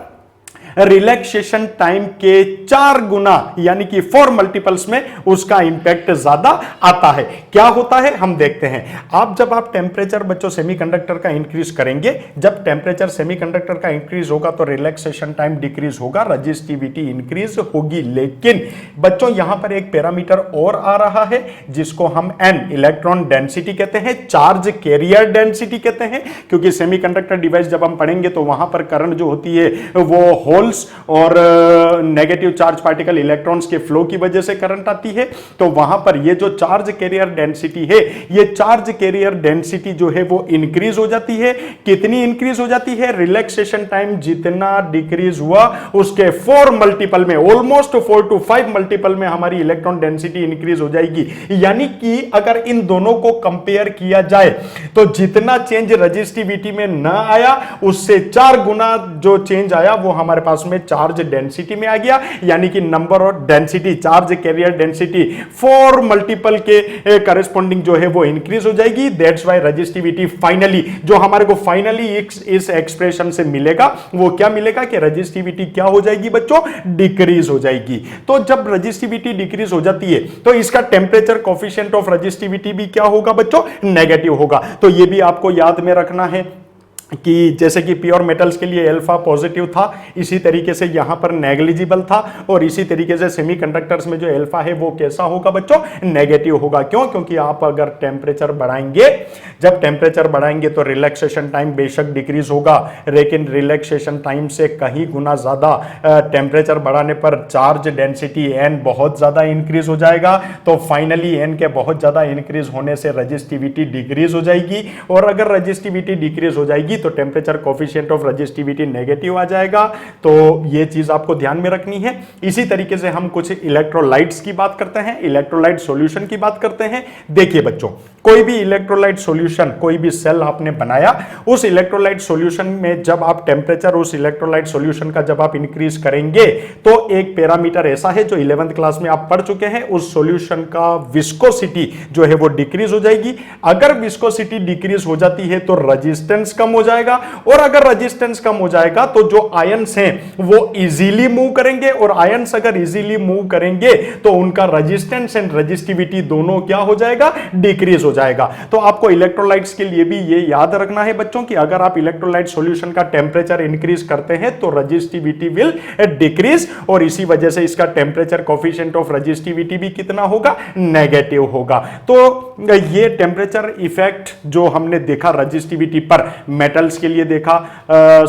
रिलैक्सेशन टाइम के 4 गुना यानी कि 4 मल्टीपल्स में उसका इंपैक्ट ज्यादा आता है। क्या होता है हम देखते हैं। जब आप टेम्परेचर बच्चों सेमीकंडक्टर का इंक्रीज करेंगे, जब टेम्परेचर सेमीकंडक्टर का इंक्रीज होगा तो रिलैक्सेशन टाइम डिक्रीज होगा, रजिस्टिविटी इंक्रीज होगी। लेकिन बच्चों यहां पर एक पैरामीटर और आ रहा है जिसको हम N इलेक्ट्रॉन डेंसिटी कहते हैं, चार्ज कैरियर डेंसिटी कहते हैं, क्योंकि सेमीकंडक्टर डिवाइस जब हम पढ़ेंगे तो वहां पर करंट जो होती है वो होल्स और नेगेटिव चार्ज पार्टिकल इलेक्ट्रॉन्स के फ्लो की वजह से करंट आती है। तो वहां पर ये जो चार्ज कैरियर डेंसिटी है, ये चार्ज कैरियर डेंसिटी जो है वो इंक्रीज हो जाती है। कितनी इंक्रीज हो जाती है? रिलैक्सेशन टाइम जितना डिक्रीज हुआ उसके 4 मल्टीपल में, ऑलमोस्ट 4 to 5 मल्टीपल में हमारी इलेक्ट्रॉन डेंसिटी इंक्रीज हो जाएगी। यानी कि अगर इन दोनों को कंपेयर किया जाए तो जितना चेंज रजिस्टिविटी में ना आया उससे 4 गुना जो चेंज आया वो हमारे पास में चार्ज डेंसिटी में आ गया। यानी कि नंबर और density, charge carrier density 4 multiple के करेस्पॉन्डिंग जो है वो इंक्रीज हो जाएगी। दैट्स व्हाई रजिस्टिविटी फाइनली जो हमारे को फाइनली इस एक्सप्रेशन से मिलेगा वो क्या मिलेगा कि रजिस्टिविटी क्या हो जाएगी बच्चों? डिक्रीज हो जाएगी। तो जब रजिस्टिविटी डिक्रीज हो जाती है तो इसका टेम्परेचर कोफिशिएंट ऑफ रजिस्टिविटी भी क्या होगा बच्चों? नेगेटिव होगा। तो ये भी आपको याद में रखना है कि जैसे कि प्योर मेटल्स के लिए अल्फा पॉजिटिव था, इसी तरीके से यहां पर नेग्लिजिबल था, और इसी तरीके से सेमीकंडक्टर्स में जो अल्फा है वो कैसा होगा बच्चों? नेगेटिव होगा। क्यों? क्योंकि आप अगर टेम्परेचर बढ़ाएंगे, जब टेम्परेचर बढ़ाएंगे तो रिलैक्सेशन टाइम बेशक डिक्रीज होगा, लेकिन रिलैक्सेशन टाइम से कहीं गुना ज्यादा टेम्परेचर बढ़ाने पर चार्ज डेंसिटी N बहुत ज्यादा इंक्रीज हो जाएगा। तो फाइनली N के बहुत ज्यादा इंक्रीज होने से रजिस्टिविटी डिक्रीज हो जाएगी, और अगर रजिस्टिविटी डिक्रीज हो जाएगी तो temperature coefficient of resistivity negative आ जाएगा। तो ये चीज आपको ध्यान में रखनी है। इसी तरीके से हम कुछ इलेक्ट्रोलाइट्स की बात करते हैं, इलेक्ट्रोलाइट सॉल्यूशन की बात करते हैं। देखिए बच्चों, कोई भी इलेक्ट्रोलाइट सॉल्यूशन, कोई भी सेल आपने बनाया, उस इलेक्ट्रोलाइट सॉल्यूशन में जब आप टेम्परेचर उस इलेक्ट्रोलाइट सॉल्यूशन का जब आप इंक्रीज करेंगे तो एक पैरामीटर ऐसा है जो 11th क्लास में आप पढ़ चुके हैं, उस सॉल्यूशन का विस्कोसिटी जो है वो डिक्रीज हो जाएगी। अगर विस्कोसिटी डिक्रीज हो जाती है तो रेजिस्टेंस कम हो जाएगा, और अगर रेजिस्टेंस कम हो जाएगा तो जो आयंस हैं वो इजीली मूव करेंगे, और आयंस अगर इजीली मूव करेंगे तो उनका रेजिस्टेंस एंड रेजिस्टिविटी दोनों क्या हो जाएगा? डिक्रीज हो जाएगा। तो आपको इलेक्ट्रोलाइट्स के लिए भी ये याद रखना है बच्चों कि अगर आप इलेक्ट्रोलाइट सॉल्यूशन का टेम्परेचर इंक्रीज करते हैं तो रेजिस्टिविटी विल डिक्रीज, और इसी वजह से इसका टेम्परेचर कोफिशिएंट ऑफ रेजिस्टिविटी भी कितना होगा? नेगेटिव होगा। तो ये टेम्परेचर इफेक्ट जो हमने देखा रेजिस्टिविटी पर, मेटल्स के लिए देखा,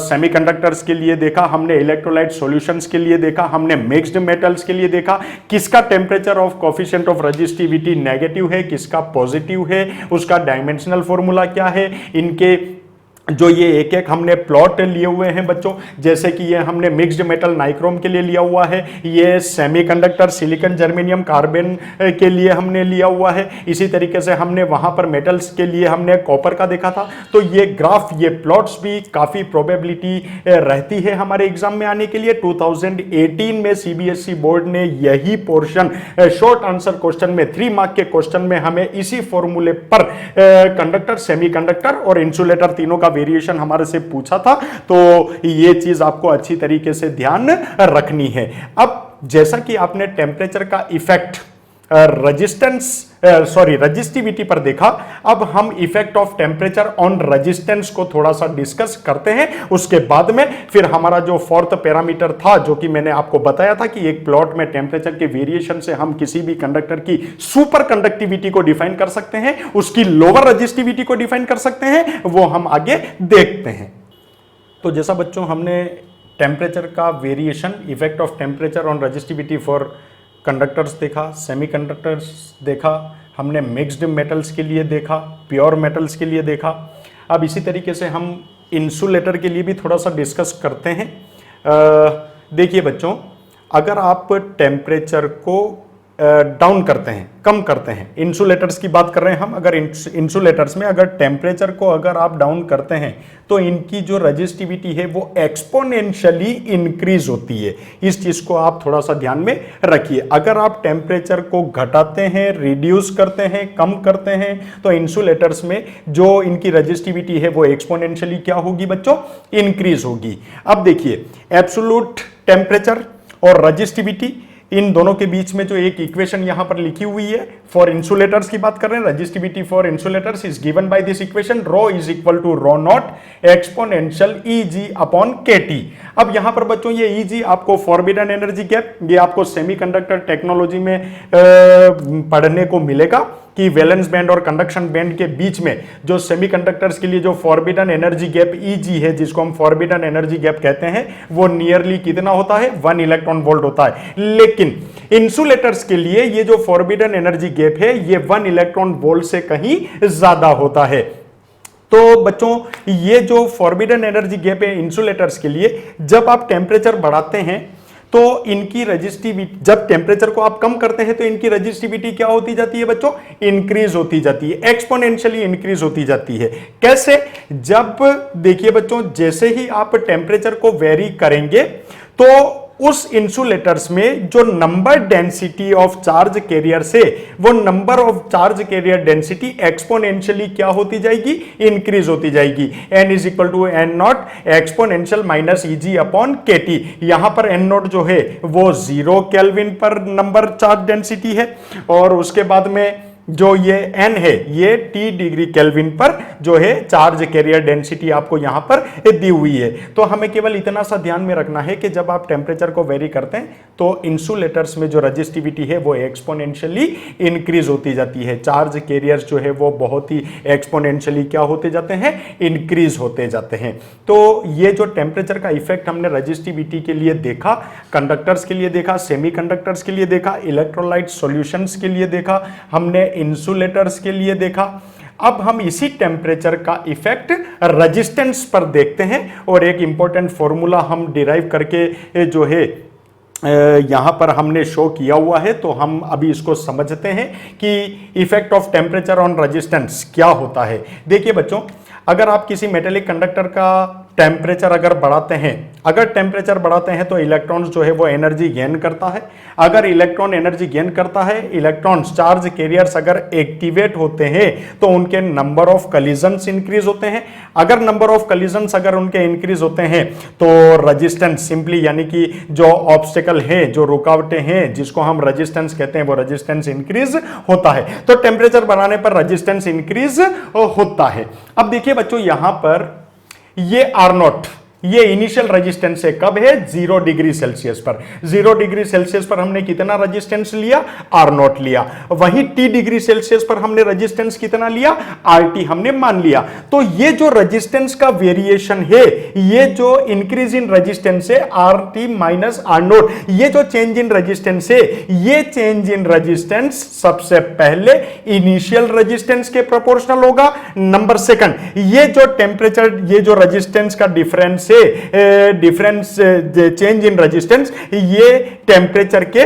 सेमीकंडक्टर्स के लिए देखा, हमने इलेक्ट्रोलाइट सॉल्यूशंस के लिए देखा, हमने मिक्स्ड मेटल्स के लिए देखा, किसका temperature of coefficient of resistivity negative है, किसका पॉजिटिव है, उसका डायमेंशनल फॉर्मूला क्या है, इनके जो ये एक एक हमने प्लॉट लिए हुए हैं बच्चों, जैसे कि ये हमने मिक्स्ड मेटल नाइक्रोम के लिए लिया हुआ है, ये सेमीकंडक्टर सिलिकॉन जर्मेनियम कार्बन के लिए हमने लिया हुआ है, इसी तरीके से हमने वहां पर मेटल्स के लिए हमने कॉपर का देखा था। तो ये ग्राफ, ये प्लॉट्स भी काफी प्रोबेबिलिटी रहती है हमारे एग्जाम में आने के लिए। 2018 में सीबीएसई बोर्ड ने यही पोर्शन शॉर्ट आंसर क्वेश्चन में 3 मार्क के क्वेश्चन में हमें इसी फॉर्मूले पर कंडक्टर, सेमीकंडक्टर और इंसुलेटर तीनों का वेरिएशन हमारे से पूछा था, तो ये चीज आपको अच्छी तरीके से ध्यान रखनी है। अब जैसा कि आपने टेम्परेचर का इफेक्ट रजिस्टिविटी पर देखा, अब हम effect of temperature on resistance को थोड़ा सा डिस्कस करते हैं। उसके बाद में फिर हमारा जो फोर्थ पैरामीटर था, जो कि मैंने आपको बताया था कि एक प्लॉट में टेम्परेचर के वेरिएशन से हम किसी भी कंडक्टर की सुपर कंडक्टिविटी को डिफाइन कर सकते हैं, उसकी लोअर रजिस्टिविटी को डिफाइन कर सकते हैं, वो हम आगे देखते हैं। तो जैसा बच्चों हमने टेम्परेचर का variation, effect of temperature on resistivity for conductors देखा, सेमीकंडक्टर्स देखा, हमने मिक्स्ड मेटल्स के लिए देखा, प्योर मेटल्स के लिए देखा। अब इसी तरीके से हम इंसुलेटर के लिए भी थोड़ा सा डिस्कस करते हैं। देखिए बच्चों, अगर आप टेम्परेचर को डाउन करते हैं, कम करते हैं, इंसुलेटर्स की बात कर रहे हैं हम, अगर इंसुलेटर्स में अगर टेम्परेचर को अगर आप डाउन करते हैं तो इनकी जो रजिस्टिविटी है वो एक्सपोनेंशियली इंक्रीज होती है। इस चीज को आप थोड़ा सा ध्यान में रखिए। अगर आप टेम्परेचर को घटाते हैं, रिड्यूस करते हैं, कम करते हैं, तो इंसुलेटर्स में जो इनकी रजिस्टिविटी है वो एक्सपोनेंशियली क्या होगी बच्चों, इंक्रीज होगी। अब देखिए, एब्सोल्यूट टेम्परेचर और रजिस्टिविटी, इन दोनों के बीच में जो एक इक्वेशन यहां पर लिखी हुई है, फॉर इंसुलेटर्स की बात कर रहे हैं, resistivity for insulators is given by this equation, rho is equal to rho not exponential Eg upon KT। अब यहां पर बच्चों ये Eg आपको फॉरबिडन एनर्जी गैप, ये आपको सेमीकंडक्टर टेक्नोलॉजी में पढ़ने को मिलेगा कि वैलेंस बैंड और कंडक्शन बैंड के बीच में जो सेमीकंडक्टर्स के लिए जो फॉरबिडन एनर्जी गैप Eg है, जिसको हम फॉरबिडन एनर्जी गैप कहते हैं, वो नियरली कितना होता है, 1 इलेक्ट्रॉन वोल्ट होता है। लेकिन इंसुलेटर्स के लिए ये जो फॉरबिडन एनर्जी गैप है ये 1 इलेक्ट्रॉन वोल्ट से कहीं ज्यादा होता है। तो बच्चों, ये जो फॉरबिडन एनर्जी गैप है इंसुलेटर्स के लिए, जब आप टेम्परेचर बढ़ाते हैं तो इनकी रजिस्टिविटी, जब टेम्परेचर को आप कम करते हैं तो इनकी रजिस्टिविटी क्या होती जाती है बच्चों, इंक्रीज होती जाती है, एक्सपोनेंशियली इंक्रीज होती जाती है। कैसे? जब देखिए बच्चों, जैसे ही आप टेम्परेचर को वेरी करेंगे तो उस इंसुलेटर्स में जो number density of charge carrier से, वो number of charge carrier density exponentially क्या होती जाएगी, इंक्रीज होती जाएगी। n is equal to n not exponential minus Eg upon KT। यहां पर n नॉट जो है वो 0 केल्विन पर नंबर चार्ज डेंसिटी है, और उसके बाद में जो ये n है ये T डिग्री केल्विन पर जो है चार्ज कैरियर डेंसिटी आपको यहां पर दी हुई है। तो हमें केवल इतना सा ध्यान में रखना है कि जब आप टेम्परेचर को वेरी करते हैं तो इंसुलेटर्स में जो रजिस्टिविटी है वो एक्सपोनेंशियली इंक्रीज होती जाती है, चार्ज कैरियर्स जो है वो बहुत ही एक्सपोनेंशियली क्या होते जाते हैं, इंक्रीज होते जाते हैं। तो ये जो टेम्परेचर का इफेक्ट हमने रजिस्टिविटी के लिए देखा, कंडक्टर्स के लिए देखा, सेमीकंडक्टर्स के लिए देखा, इलेक्ट्रोलाइट सॉल्यूशंस के लिए देखा, हमने इंसुलेटर्स के लिए देखा। अब हम इसी टेम्परेचर का इफेक्ट रेजिस्टेंस पर देखते हैं, और एक इंपॉर्टेंट फॉर्मूला हम डिराइव करके जो है यहां पर हमने शो किया हुआ है, तो हम अभी इसको समझते हैं कि effect of temperature on resistance क्या होता है। देखिए बच्चों, अगर आप किसी मेटेलिक कंडक्टर का टेम्परेचर अगर बढ़ाते हैं, अगर टेम्परेचर बढ़ाते हैं तो इलेक्ट्रॉन्स जो है वो एनर्जी गेन करता है। अगर इलेक्ट्रॉन एनर्जी गेन करता है, इलेक्ट्रॉन्स चार्ज कैरियर्स अगर एक्टिवेट होते हैं तो उनके नंबर ऑफ कलिजन्स इंक्रीज होते हैं। अगर नंबर ऑफ कलिजन्स अगर उनके इंक्रीज होते हैं तो रेजिस्टेंस सिंपली, यानी कि जो ऑब्स्टेकल है, जो रुकावटें हैं जिसको हम रेजिस्टेंस कहते हैं, वो रेजिस्टेंस इंक्रीज होता है। तो टेम्परेचर बढ़ाने पर रेजिस्टेंस इंक्रीज होता है। अब देखिए बच्चों, यहां पर ये R0 ये इनिशियल रेजिस्टेंस है, कब है, 0 डिग्री सेल्सियस पर। 0 डिग्री सेल्सियस पर हमने कितना रेजिस्टेंस लिया, R0 लिया। वहीं T डिग्री सेल्सियस पर हमने रेजिस्टेंस कितना लिया, RT हमने मान लिया। तो ये जो रेजिस्टेंस का वेरिएशन है, ये जो इंक्रीज इन रेजिस्टेंस है RT माइनस R0, ये जो चेंज इन रेजिस्टेंस है, ये चेंज इन रेजिस्टेंस सबसे पहले इनिशियल रेजिस्टेंस के प्रोपोर्शनल होगा। नंबर सेकंड, ये जो टेम्परेचर, ये जो रेजिस्टेंस का डिफरेंस चेंज इन रेजिस्टेंस, ये टेम्परेचर के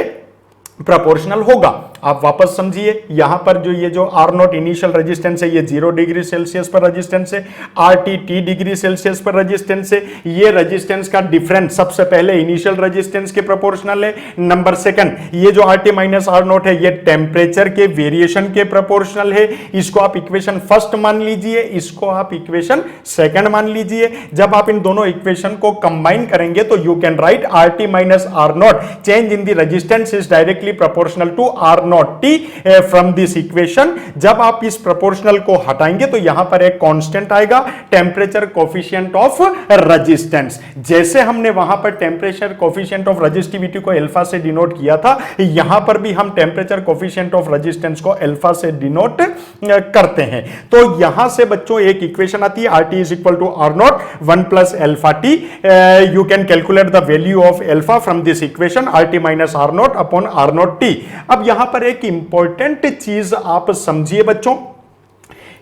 प्रोपोर्शनल होगा। आप वापस समझिए, यहां पर जो ये जो आर नॉट इनिशियल रेजिस्टेंस है ये 0 डिग्री सेल्सियस पर रेजिस्टेंस है, R T T degree Celsius पर रेजिस्टेंस है। ये रेजिस्टेंस का डिफरेंस सबसे पहले इनिशियल रेजिस्टेंस के प्रोपोर्शनल है। नंबर सेकंड, ये जो R T minus R not है ये टेम्परेचर के वेरिएशन के प्रोपोर्शनल है। इसको आप इक्वेशन फर्स्ट मान लीजिए, इसको आप इक्वेशन सेकंड मान लीजिए। जब आप इन दोनों इक्वेशन को कंबाइन करेंगे तो you can write R T minus R not change in the resistance is directly proportional to R not T from this equation. जब आप इस प्रोपोर्शनल को हटाएंगे तो यहां पर एक कांस्टेंट आएगा, टेम्परेचर कोफिशिएंट ऑफ रेजिस्टेंस। जैसे हमने वहां पर टेम्परेचर कोफिशिएंट ऑफ रेजिस्टिविटी को अल्फा से डिनोट किया था, यहां पर भी हम टेम्परेचर कोफिशिएंट ऑफ रेजिस्टेंस को अल्फा से डिनोट करते हैं। तो यहां से बच्चों एक इक्वेशन आती है, R T is equal to R not 1 plus alpha T. You can calculate the value of alpha from this equation, R T minus R not upon R not T. अब यहां पर एक इंपॉर्टेंट चीज आप समझिए बच्चों,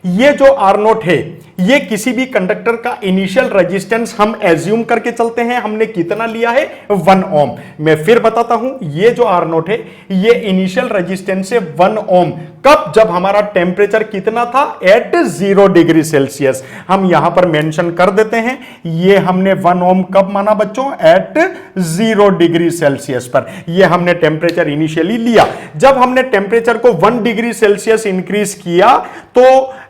ये जो आर नॉट है ये किसी भी कंडक्टर का इनिशियल रेजिस्टेंस हम एज्यूम करके चलते हैं, हमने कितना लिया है 1 ओम। मैं फिर बताता हूं, ये जो आर नॉट है ये इनिशियल रेजिस्टेंस है 1 ओम। कब? जब हमारा टेम्परेचर कितना था एट 0 डिग्री सेल्सियस। हम यहां पर मेंशन कर देते हैं, ये हमने 1 ओम कब माना बच्चों? एट 0 डिग्री सेल्सियस पर ये हमने टेम्परेचर इनिशियली लिया। जब हमने टेम्परेचर को 1 डिग्री सेल्सियस इंक्रीज किया तो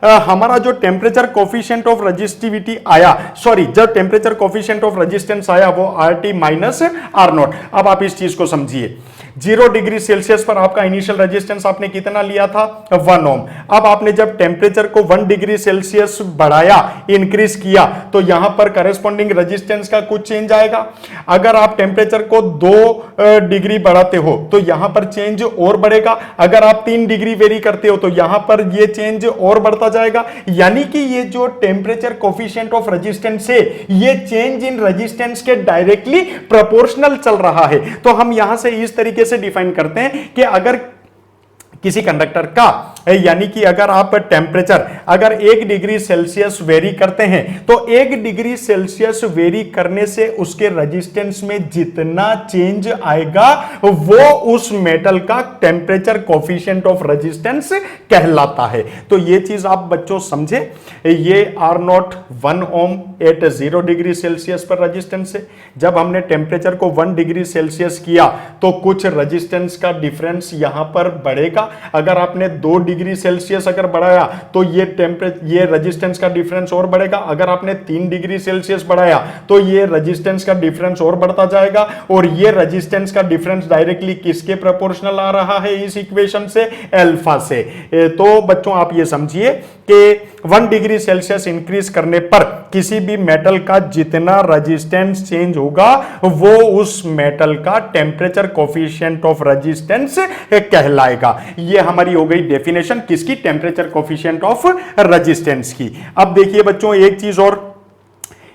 हमारा जो टेम्परेचर कोफिशिएंट ऑफ रेजिस्टिविटी आया, सॉरी, जब टेम्परेचर कोफिशिएंट ऑफ रेजिस्टेंस आया वो R T minus R not. अब आप इस चीज को समझिए, 0 डिग्री सेल्सियस पर आपका इनिशियल रेजिस्टेंस आपने कितना लिया था? 1 ओम। अब आपने जब टेम्परेचर को 1 डिग्री सेल्सियस बढ़ाया, इंक्रीज किया, तो यहां पर करेस्पॉन्डिंग रेजिस्टेंस का कुछ चेंज आएगा। अगर आप टेम्परेचर को 2 डिग्री बढ़ाते हो तो यहां पर चेंज और बढ़ेगा। अगर आप 3 डिग्री वेरी करते हो तो यहां पर ये चेंज और बढ़ता जाएगा। यानी कि ये जो टेम्परेचर कोफिशिएंट ऑफ रेजिस्टेंस है ये चेंज इन रेजिस्टेंस के डायरेक्टली प्रोपोर्शनल चल रहा है। तो हम यहां से इस तरीके से डिफाइन करते हैं कि अगर किसी कंडक्टर का, यानी कि अगर आप टेम्परेचर अगर 1 डिग्री सेल्सियस वेरी करते हैं तो 1 डिग्री सेल्सियस वेरी करने से उसके रेजिस्टेंस में जितना चेंज आएगा वो उस मेटल का टेम्परेचर कोफिशिएंट ऑफ रेजिस्टेंस कहलाता है। तो ये चीज आप बच्चों समझे, ये R not 1 ohm at 0 degree Celsius पर रेजिस्टेंस है। जब हमने टेम्परेचर को 1 डिग्री सेल्सियस किया तो कुछ रेजिस्टेंस का डिफरेंस यहां पर बढ़ेगा। अगर आपने 2 डिग्री सेल्सियस अगर बढ़ाया तो ये रेजिस्टेंस का डिफरेंस और बढ़ेगा। अगर आपने 3 डिग्री सेल्सियस बढ़ाया तो ये रेजिस्टेंस का डिफरेंस और बढ़ता जाएगा। और ये रेजिस्टेंस का डिफरेंस डायरेक्टली किसके प्रोपोर्शनल आ रहा है इस इक्वेशन से? अल्फा से। तो बच्चों आप ये समझिए कि 1 डिग्री सेल्सियस इंक्रीज करने पर किसी भी मेटल का जितना रेजिस्टेंस चेंज होगा वो उस मेटल का टेम्परेचर कोफिशिएंट ऑफ रेजिस्टेंस कहलाएगा। ये हमारी हो गई डेफिनेशन किसकी? टेम्परेचर कोफिशिएंट ऑफ रेजिस्टेंस की। अब देखिए बच्चों एक चीज और,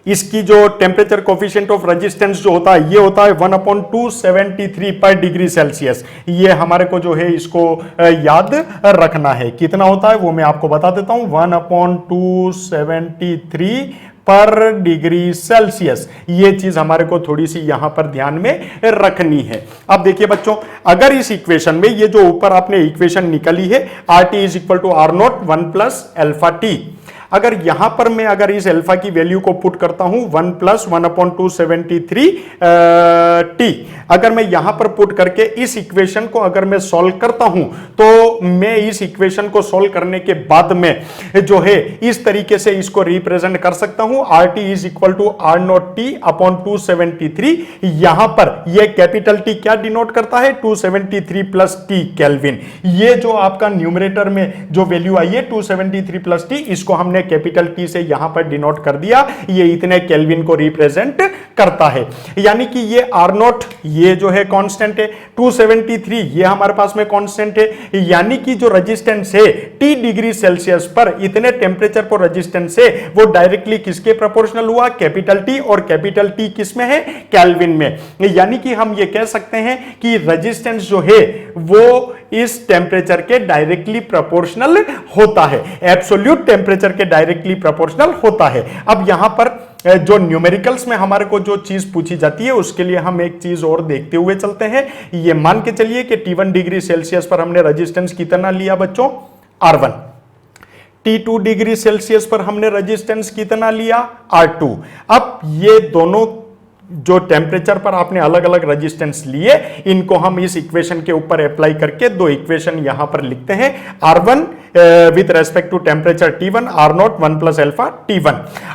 इसकी जो टेम्परेचर कोफिशिएंट ऑफ रेजिस्टेंस जो होता है ये होता है 1/273 पर डिग्री सेल्सियस। ये हमारे को जो है इसको याद रखना है। कितना होता है वो मैं आपको बता देता हूं, 1/273 पर डिग्री सेल्सियस। ये चीज हमारे को थोड़ी सी यहां पर ध्यान में रखनी है। अब देखिए बच्चों, अगर इस इक्वेशन में ये जो ऊपर आपने इक्वेशन निकाली है R T is equal to R not 1 plus alpha T, अगर यहां पर मैं अगर इस अल्फा की वैल्यू को पुट करता हूं 1 प्लस 1/273 टी, अगर मैं यहां पर पुट करके इस इक्वेशन को अगर मैं सॉल्व करता हूं तो मैं इस इक्वेशन को सॉल्व करने के बाद में जो है इस तरीके से इसको रिप्रेजेंट कर सकता हूं, R T is equal to R not T upon 273। यहां पर यह कैपिटल टी क्या डिनोट करता है? 273 प्लस टी केल्विन। ये जो आपका न्यूमरेटर में जो वैल्यू आई है 273 प्लस टी, इसको हमने कैपिटल टी से यहां पर डिनोट कर दिया। ये इतने केल्विन को रिप्रेजेंट करता है। यानी कि ये आर नॉट ये जो है कांस्टेंट है, 273 ये हमारे पास में कांस्टेंट है। यानी कि जो रेजिस्टेंस है टी डिग्री सेल्सियस पर इतने टेम्परेचर पर रेजिस्टेंस है वो डायरेक्टली किसके प्रोपोर्शनल हुआ? Capital T. और कैपिटल टी किस में है? केल्विन में। यानी कि हम ये कह सकते हैं कि रेजिस्टेंस जो है वो इस टेम्परेचर के डायरेक्टली प्रोपोर्शनल होता है, एब्सोल्यूट टेम्परेचर के डायरेक्टली प्रोपोर्शनल होता है। अब यहां पर जो न्यूमेरिकल्स में हमारे को जो चीज पूछी जाती है उसके लिए हम एक चीज और देखते हुए चलते हैं। ये मान के चलिए कि T1 डिग्री सेल्सियस पर हमने रेजिस्टेंस कितना लिया बच्चों, R1। T2 डिग्री सेल्सियस पर हमने रेजिस्टेंस कितना लिया, R2। अब ये दोनों जो टेम्परेचर पर आपने अलग अलग रेजिस्टेंस लिए, इनको हम इस इक्वेशन के ऊपर अप्लाई करके दो इक्वेशन यहां पर लिखते हैं। R1 with respect to temperature T1, R0 1 plus alpha T1,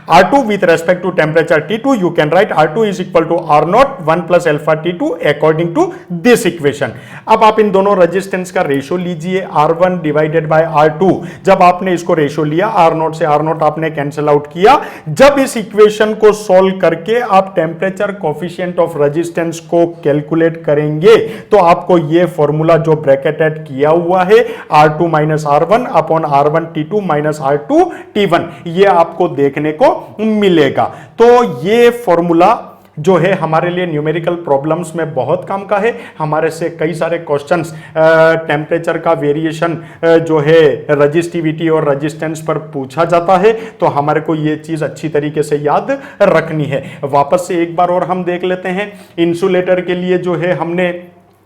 R2 with respect to temperature T2, you can write R2 is equal to R0 1 plus alpha T2 according to this equation। अब आप इन दोनों रेजिस्टेंस का रेशियो लीजिए, R1 डिवाइडेड बाय R2। जब आपने इसको रेशियो लिया, R0 से R0 आपने कैंसिल आउट किया, जब इस इक्वेशन को सॉल्व करके आप टेम्परेचर कोफिशिएंट ऑफ रेजिस्टेंस को कैलकुलेट करेंगे तो आपको ये फॉर्मूला जो ब्रैकेटेड किया हुआ है R2 minus R1 upon R1 T2 minus R2 T1, ये आपको देखने को मिलेगा। तो ये फॉर्मूला जो है हमारे लिए न्यूमेरिकल प्रॉब्लम्स में बहुत काम का है। हमारे से कई सारे क्वेश्चंस टेम्परेचर का वेरिएशन जो है रजिस्टिविटी और रेजिस्टेंस पर पूछा जाता है, तो हमारे को ये चीज अच्छी तरीके से याद रखनी है। वापस से एक बार और हम देख लेते हैं। इंसुलेटर के लिए जो है हमने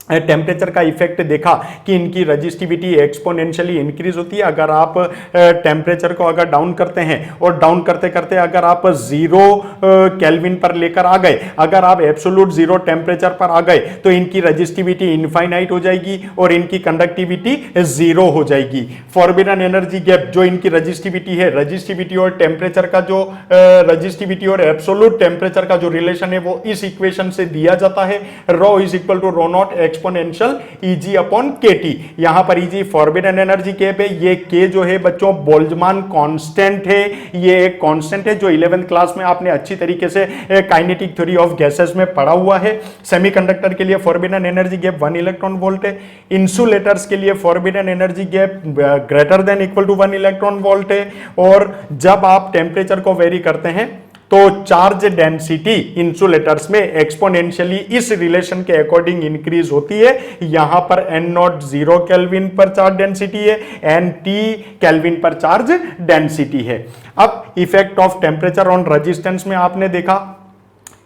टेम्परेचर का इफेक्ट देखा कि इनकी रजिस्टिविटी एक्सपोनेंशियली इंक्रीज होती है। अगर आप टेम्परेचर को अगर डाउन करते हैं और डाउन करते करते अगर आप 0 केल्विन पर लेकर आ गए, अगर आप एब्सोल्यूट 0 टेम्परेचर पर आ गए तो इनकी रजिस्टिविटी इनफाइनाइट हो जाएगी और इनकी कंडक्टिविटी 0 हो जाएगी। फॉरबिडन एनर्जी गैप जो इनकी रजिस्टिविटी है, रजिस्टिविटी और टेम्परेचर का जो रजिस्टिविटी और एब्सोल्यूट टेम्परेचर का जो रिलेशन है वो इस इक्वेशन से दिया जाता है। ρ is equal to ρ naught exponential Eg upon kT। यहां पर Eg फॉरबिडन एनर्जी गैप है, ये K जो है बच्चों बोल्ट्जमान कांस्टेंट है, ये एक कांस्टेंट है जो 11th क्लास में आपने अच्छी तरीके से काइनेटिक थ्योरी ऑफ गैसेस में पढ़ा हुआ है। सेमीकंडक्टर के लिए forbidden energy gap 1 electron volt है। इंसुलेटर्स के लिए forbidden energy gap greater than equal to 1 electron volt है। और जब आप टेम्परेचर को वेरी करते हैं तो चार्ज डेंसिटी इंसुलेटर्स में एक्सपोनेंशियली इस रिलेशन के अकॉर्डिंग इंक्रीज होती है। यहां पर n0 0 केल्विन पर चार्ज डेंसिटी है, nt केल्विन पर चार्ज डेंसिटी है। अब effect of temperature on resistance में आपने देखा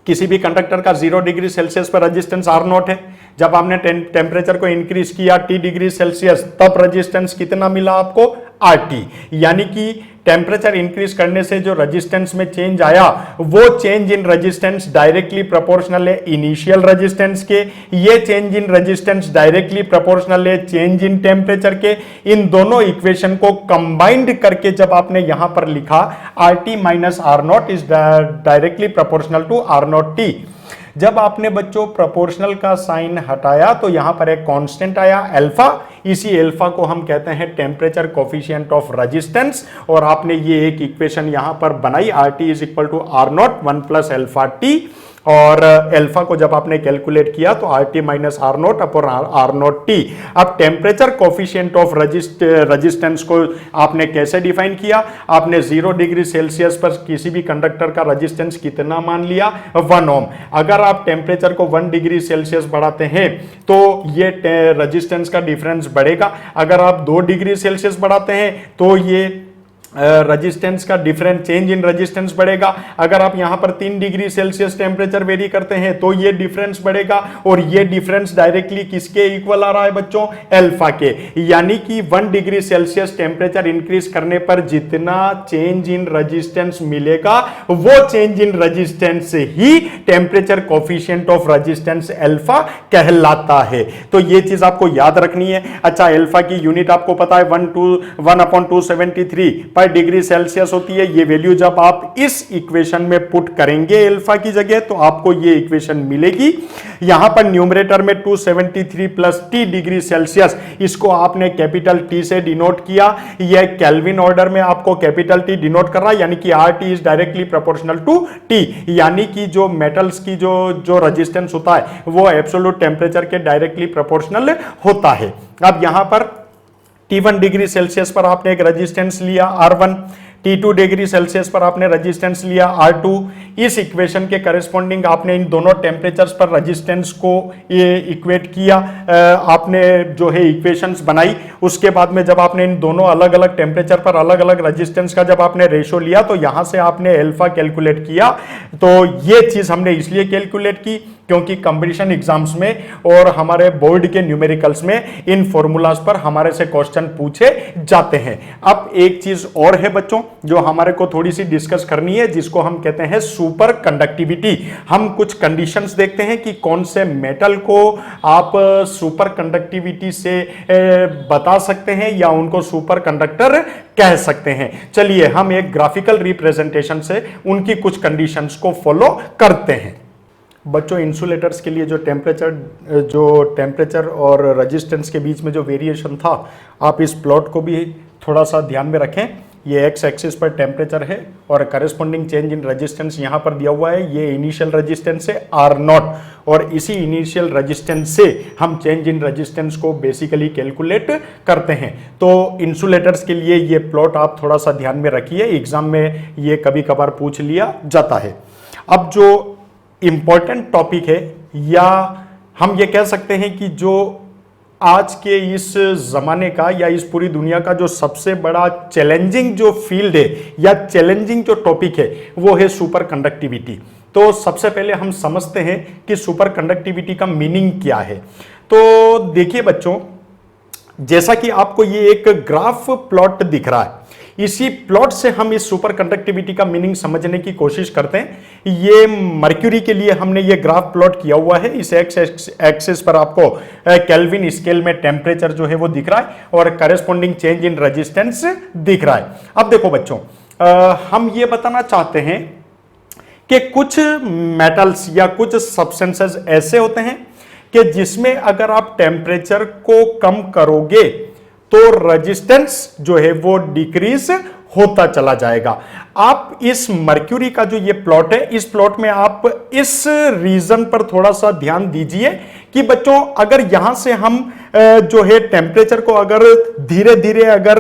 किसी भी कंडक्टर का 0 डिग्री सेल्सियस पर रेजिस्टेंस R0 है। जब आपने टेम्परेचर को इंक्रीज किया T डिग्री सेल्सियस, तब रेजिस्टेंस कितना मिला आपको, RT। यानी कि टेम्परेचर इंक्रीज करने से जो रेजिस्टेंस में चेंज आया वो change in resistance directly proportional है इनिशियल रेजिस्टेंस के, ये change in resistance directly proportional है चेंज इन टेम्परेचर के। इन दोनों इक्वेशन को कंबाइंड करके जब आपने यहां पर लिखा RT minus R0 is directly proportional to R0 T। जब आपने बच्चों प्रोपोर्शनल का साइन हटाया तो यहां पर एक कांस्टेंट आया अल्फा, इसी अल्फा को हम कहते हैं टेम्परेचर कोफिशिएंट ऑफ रेजिस्टेंस। और आपने ये एक इक्वेशन यहां पर बनाई, RT is equal to R0 1 plus alpha T। और अल्फा को जब आपने कैलकुलेट किया तो RT minus R0 upon R0 T। अब टेम्परेचर कोफिशिएंट ऑफ रेजिस्टेंस को आपने कैसे डिफाइन किया, आपने 0 डिग्री सेल्सियस पर किसी भी कंडक्टर का रेजिस्टेंस कितना मान लिया, 1 ओम। अगर आप टेम्परेचर को 1 डिग्री सेल्सियस बढ़ाते हैं तो ये रेजिस्टेंस का डिफरेंस बढ़ेगा। अगर आप 2 डिग्री सेल्सियस बढ़ाते हैं तो ये रेजिस्टेंस का डिफरेंट चेंज इन रेजिस्टेंस बढ़ेगा। अगर आप यहां पर 3 डिग्री सेल्सियस टेम्परेचर वेरी करते हैं तो ये डिफरेंस बढ़ेगा, और ये डिफरेंस डायरेक्टली किसके इक्वल आ रहा है बच्चों, अल्फा के। यानी कि 1 डिग्री सेल्सियस टेम्परेचर इंक्रीज करने पर जितना चेंज इन रेजिस्टेंस मिलेगा वो change in resistance he temperature coefficient of resistance alpha कहलाता है। तो ये चीज आपको याद रखनी है। अच्छा, अल्फा की यूनिट आपको पता है 1/273 पर डिग्री सेल्सियस होती है। ये वैल्यू जब आप इस इक्वेशन में पुट करेंगे अल्फा की जगह तो आपको ये इक्वेशन मिलेगी। यहां पर न्यूमरेटर में 273 प्लस T डिग्री सेल्सियस, इसको आपने कैपिटल T से डिनोट किया। ये केल्विन ऑर्डर में आपको कैपिटल T डिनोट कर रहा है, यानी कि RT is directly proportional to T। यानी कि जो मेटल्स की जो रेजिस्टेंस होता है वो एब्सोल्यूट टेम्परेचर के डायरेक्टली प्रोपोर्शनल होता है। अब यहां पर T1 डिग्री सेल्सियस पर आपने एक रेजिस्टेंस लिया R1, T2 डिग्री सेल्सियस पर आपने रेजिस्टेंस लिया R2, इस इक्वेशन के करेस्पॉन्डिंग आपने इन दोनों टेम्परेचर्स पर रेजिस्टेंस को ये इक्वेट किया, आपने जो है इक्वेशंस बनाई। उसके बाद में जब आपने इन दोनों अलग अलग टेम्परेचर पर अलग अलग रेजिस्टेंस का जब आपने रेशो लिया तो यहां से आपने अल्फा कैलकुलेट किया। तो ये चीज हमने इसलिए कैलकुलेट की क्योंकि कंपटीशन एग्जाम्स में और हमारे बोर्ड के न्यूमेरिकल्स में इन फॉर्मूलाज पर हमारे से क्वेश्चन पूछे जाते हैं। अब एक चीज और है बच्चों जो हमारे को थोड़ी सी डिस्कस करनी है, जिसको हम कहते हैं सुपर कंडक्टिविटी। हम कुछ कंडीशंस देखते हैं कि कौन से मेटल को आप सुपर कंडक्टिविटी से बता सकते हैं या उनको सुपर कंडक्टर कह सकते हैं। चलिए हम एक ग्राफिकल रिप्रेजेंटेशन से उनकी कुछ कंडीशंस को फॉलो करते हैं। बच्चों इंसुलेटर्स के लिए जो टेम्परेचर और रेजिस्टेंस के बीच में जो वेरिएशन था, आप इस प्लॉट को भी थोड़ा सा ध्यान में रखें। ये एक्स एक्सिस पर टेम्परेचर है और करस्पॉन्डिंग चेंज इन रेजिस्टेंस यहां पर दिया हुआ है। ये इनिशियल रेजिस्टेंस है R0 और इसी इनिशियल रेजिस्टेंस से हम चेंज इन रेजिस्टेंस को बेसिकली कैलकुलेट करते हैं। तो इंसुलेटर्स के लिए ये प्लॉट आप थोड़ा सा ध्यान में रखिए, एग्जाम में ये कभी कभार पूछ लिया जाता है। अब जो इंपॉर्टेंट टॉपिक है या हम ये कह सकते हैं कि जो आज के इस जमाने का या इस पूरी दुनिया का जो सबसे बड़ा चैलेंजिंग जो फील्ड है या चैलेंजिंग जो टॉपिक है वो है सुपर कंडक्टिविटी। तो सबसे पहले हम समझते हैं कि सुपर कंडक्टिविटी का मीनिंग क्या है। तो देखिए बच्चों, जैसा कि आपको ये एक ग्राफ प्लॉट दिख रहा है, इसी प्लॉट से हम इस सुपर कंडक्टिविटी का मीनिंग समझने की कोशिश करते हैं। ये मर्क्यूरी के लिए हमने ये ग्राफ प्लॉट किया हुआ है। इस एक्स एक्सिस पर आपको केल्विन स्केल में टेम्परेचर जो है वो दिख रहा है और करेस्पॉन्डिंग चेंज इन रेजिस्टेंस दिख रहा है। अब देखो बच्चों, हम ये बताना चाहते हैं कि कुछ मेटल्स या कुछ सब्सटेंसेस ऐसे होते हैं कि जिसमें अगर आप टेम्परेचर को कम करोगे तो रेजिस्टेंस जो है वो डिक्रीज होता चला जाएगा। आप इस मर्क्यूरी का जो ये प्लॉट है, इस प्लॉट में आप इस रीजन पर थोड़ा सा ध्यान दीजिए कि बच्चों अगर यहां से हम जो है टेम्परेचर को अगर धीरे धीरे अगर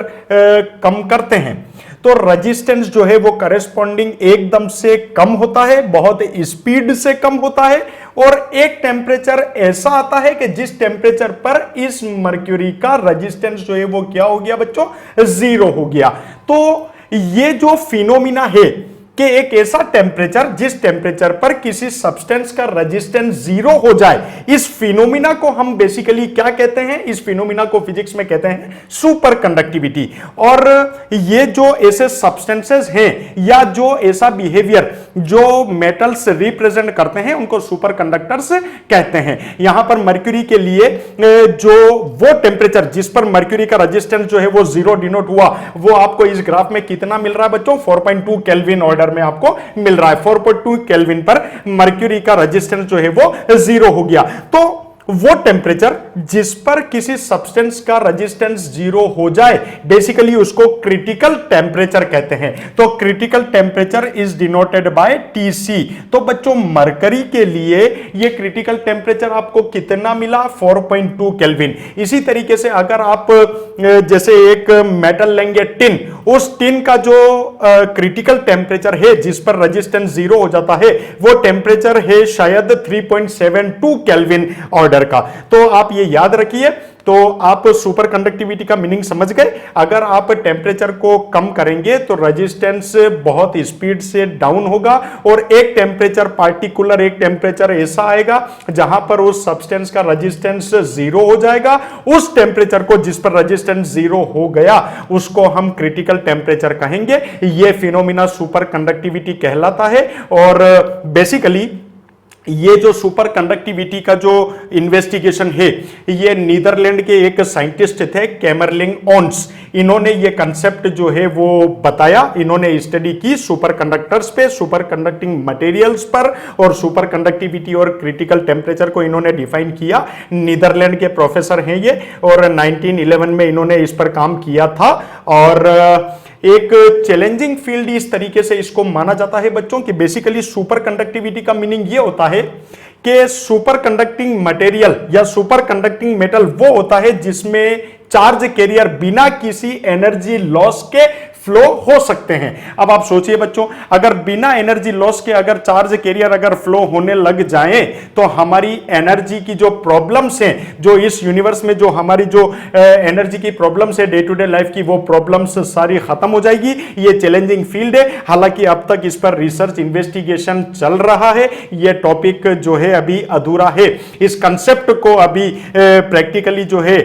कम करते हैं तो रेजिस्टेंस जो है वो करेस्पॉन्डिंग एकदम से कम होता है, बहुत स्पीड से कम होता है और एक टेम्परेचर ऐसा आता है कि जिस टेम्परेचर पर इस मर्क्यूरी का रेजिस्टेंस जो है वो क्या हो गया बच्चों, 0 हो गया। तो ये जो फिनोमिना है कि एक ऐसा टेम्परेचर जिस टेम्परेचर पर किसी सब्सटेंस का रेजिस्टेंस 0 हो जाए, इस फिनोमिना को हम बेसिकली क्या कहते हैं, इस फिनोमिना को फिजिक्स में कहते हैं सुपर कंडक्टिविटी। और ये जो ऐसे सब्सटेंसेस हैं या जो ऐसा बिहेवियर जो मेटल्स रिप्रेजेंट करते हैं उनको सुपर कंडक्टर्स कहते हैं। यहां पर मर्क्यूरी के लिए जो वो टेम्परेचर जिस पर मर्क्यूरी का रेजिस्टेंस जो है वो 0 डिनोट हुआ, वो आपको इस ग्राफ में कितना मिल रहा है बच्चों, 4.2 केल्विन ऑर्डर में आपको मिल रहा है। 4.2 केल्विन पर मर्क्यूरी का रेजिस्टेंस जो है वो 0 हो गया। तो वो टेम्परेचर जिस पर किसी सब्सटेंस का रेजिस्टेंस 0 हो जाए, बेसिकली उसको क्रिटिकल टेम्परेचर कहते हैं। तो critical temperature is denoted by TC। तो बच्चों मरकरी के लिए ये क्रिटिकल टेम्परेचर आपको कितना मिला, 4.2 केल्विन। इसी तरीके से अगर आप जैसे एक मेटल लेंगे टिन, उस टिन का जो क्रिटिकल टेम्परेचर है जिस पर रेजिस्टेंस 0 हो जाता है वो टेम्परेचर है शायद 3.72 केल्विन ऑर्डर का। तो आप ये याद रखिए। तो आप सुपर कंडक्टिविटी का मीनिंग समझ गए। अगर आप टेम्परेचर को कम करेंगे तो रेजिस्टेंस बहुत स्पीड से डाउन होगा और एक टेम्परेचर पार्टिकुलर एक टेम्परेचर ऐसा आएगा जहां पर उस सब्सटेंस का रेजिस्टेंस 0 हो जाएगा। उस टेम्परेचर को जिस पर रेजिस्टेंस 0 हो गया उसको हम क्रिटिकल टेम्परेचर कहेंगे। यह फिनोमिना सुपर कंडक्टिविटी कहलाता है। और बेसिकली ये जो सुपर कंडक्टिविटी का जो इन्वेस्टिगेशन है, ये नीदरलैंड के एक साइंटिस्ट थे कैमरलिंग ओन्स। इन्होंने ये कंसेप्ट जो है वो बताया। इन्होंने स्टडी की सुपर कंडक्टर्स पे, सुपर कंडक्टिंग मटेरियल्स पर और सुपर कंडक्टिविटी और क्रिटिकल टेम्परेचर को इन्होंने डिफाइन किया। नीदरलैंड के प्रोफेसर हैं ये और 1911 में इन्होंने इस पर काम किया था। और एक चैलेंजिंग फील्ड इस तरीके से इसको माना जाता है बच्चों कि बेसिकली सुपर कंडक्टिविटी का मीनिंग ये होता है कि सुपर कंडक्टिंग मटेरियल या सुपर कंडक्टिंग मेटल वो होता है जिसमें चार्ज कैरियर बिना किसी एनर्जी लॉस के फ्लो हो सकते हैं। अब आप सोचिए बच्चों, अगर बिना एनर्जी लॉस के अगर चार्ज कैरियर अगर फ्लो होने लग जाएं तो हमारी एनर्जी की जो प्रॉब्लम्स हैं, जो इस यूनिवर्स में जो हमारी जो एनर्जी की प्रॉब्लम्स है डे टू डे लाइफ की, वो प्रॉब्लम्स सारी खत्म हो जाएगी। ये चैलेंजिंग फील्ड है, हालांकि अब तक इस पर रिसर्च इन्वेस्टिगेशन चल रहा है। ये टॉपिक जो है अभी अधूरा है, इस कंसेप्ट को अभी प्रैक्टिकली जो है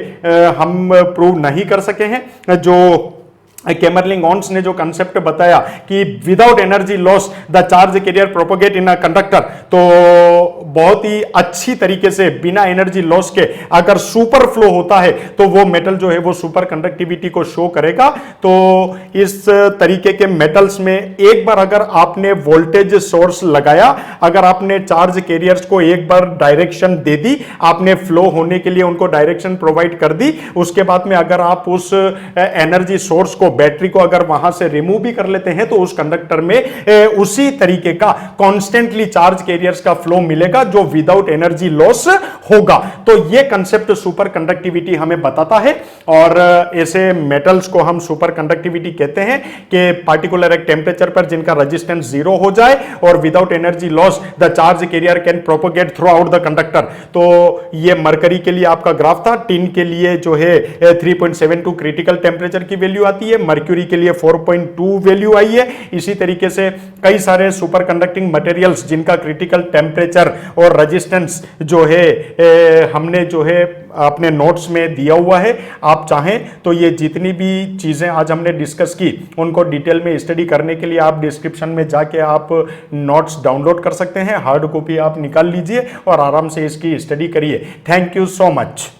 हम प्रूव नहीं कर सके हैं। जो कैमरलिंग ऑन्स ने जो कंसेप्ट बताया कि without energy loss the charge carrier propagate in a conductor, तो बहुत ही अच्छी तरीके से बिना एनर्जी लॉस के अगर सुपर फ्लो होता है तो वो मेटल जो है वो सुपर कंडक्टिविटी को शो करेगा। तो इस तरीके के मेटल्स में एक बार अगर आपने वोल्टेज सोर्स लगाया, अगर आपने चार्ज कैरियर्स को एक बार डायरेक्शन दे दी, आपने फ्लो होने के लिए उनको डायरेक्शन प्रोवाइड कर दी, उसके बाद में अगर आप उस एनर्जी सोर्स को, बैटरी को अगर वहां से रिमूव भी कर लेते हैं तो उस कंडक्टर में उसी तरीके का कॉन्स्टेंटली चार्ज कैरियर्स का फ्लो मिलेगा जो विदाउट एनर्जी लॉस होगा। तो यह कंसेप्ट सुपर कंडक्टिविटी हमें बताता है। और ऐसे मेटल्स को हम सुपर कंडक्टिविटी कहते हैं कि पार्टिकुलर एक टेंपरेचर पर जिनका रेजिस्टेंस 0 हो जाए और without energy loss the charge carrier can propagate through out the conductor. तो यह मरकरी के लिए आपका ग्राफ था, टिन के लिए जो है 3.72 क्रिटिकल टेंपरेचर की वैल्यू आती है, मर्क्यूरी के लिए 4.2 वैल्यू आई है। इसी तरीके से कई सारे सुपर कंडक्टिंग मटेरियल्स जिनका क्रिटिकल टेंपरेचर और रेजिस्टेंस जो है हमने जो है अपने नोट्स में दिया हुआ है। आप चाहें तो ये जितनी भी चीजें आज हमने डिस्कस की उनको डिटेल में स्टडी करने के लिए आप डिस्क्रिप्शन में जाके आप नोट्स डाउनलोड कर सकते हैं, हार्ड कॉपी आप निकाल लीजिए और आराम से इसकी स्टडी करिए। Thank you so much.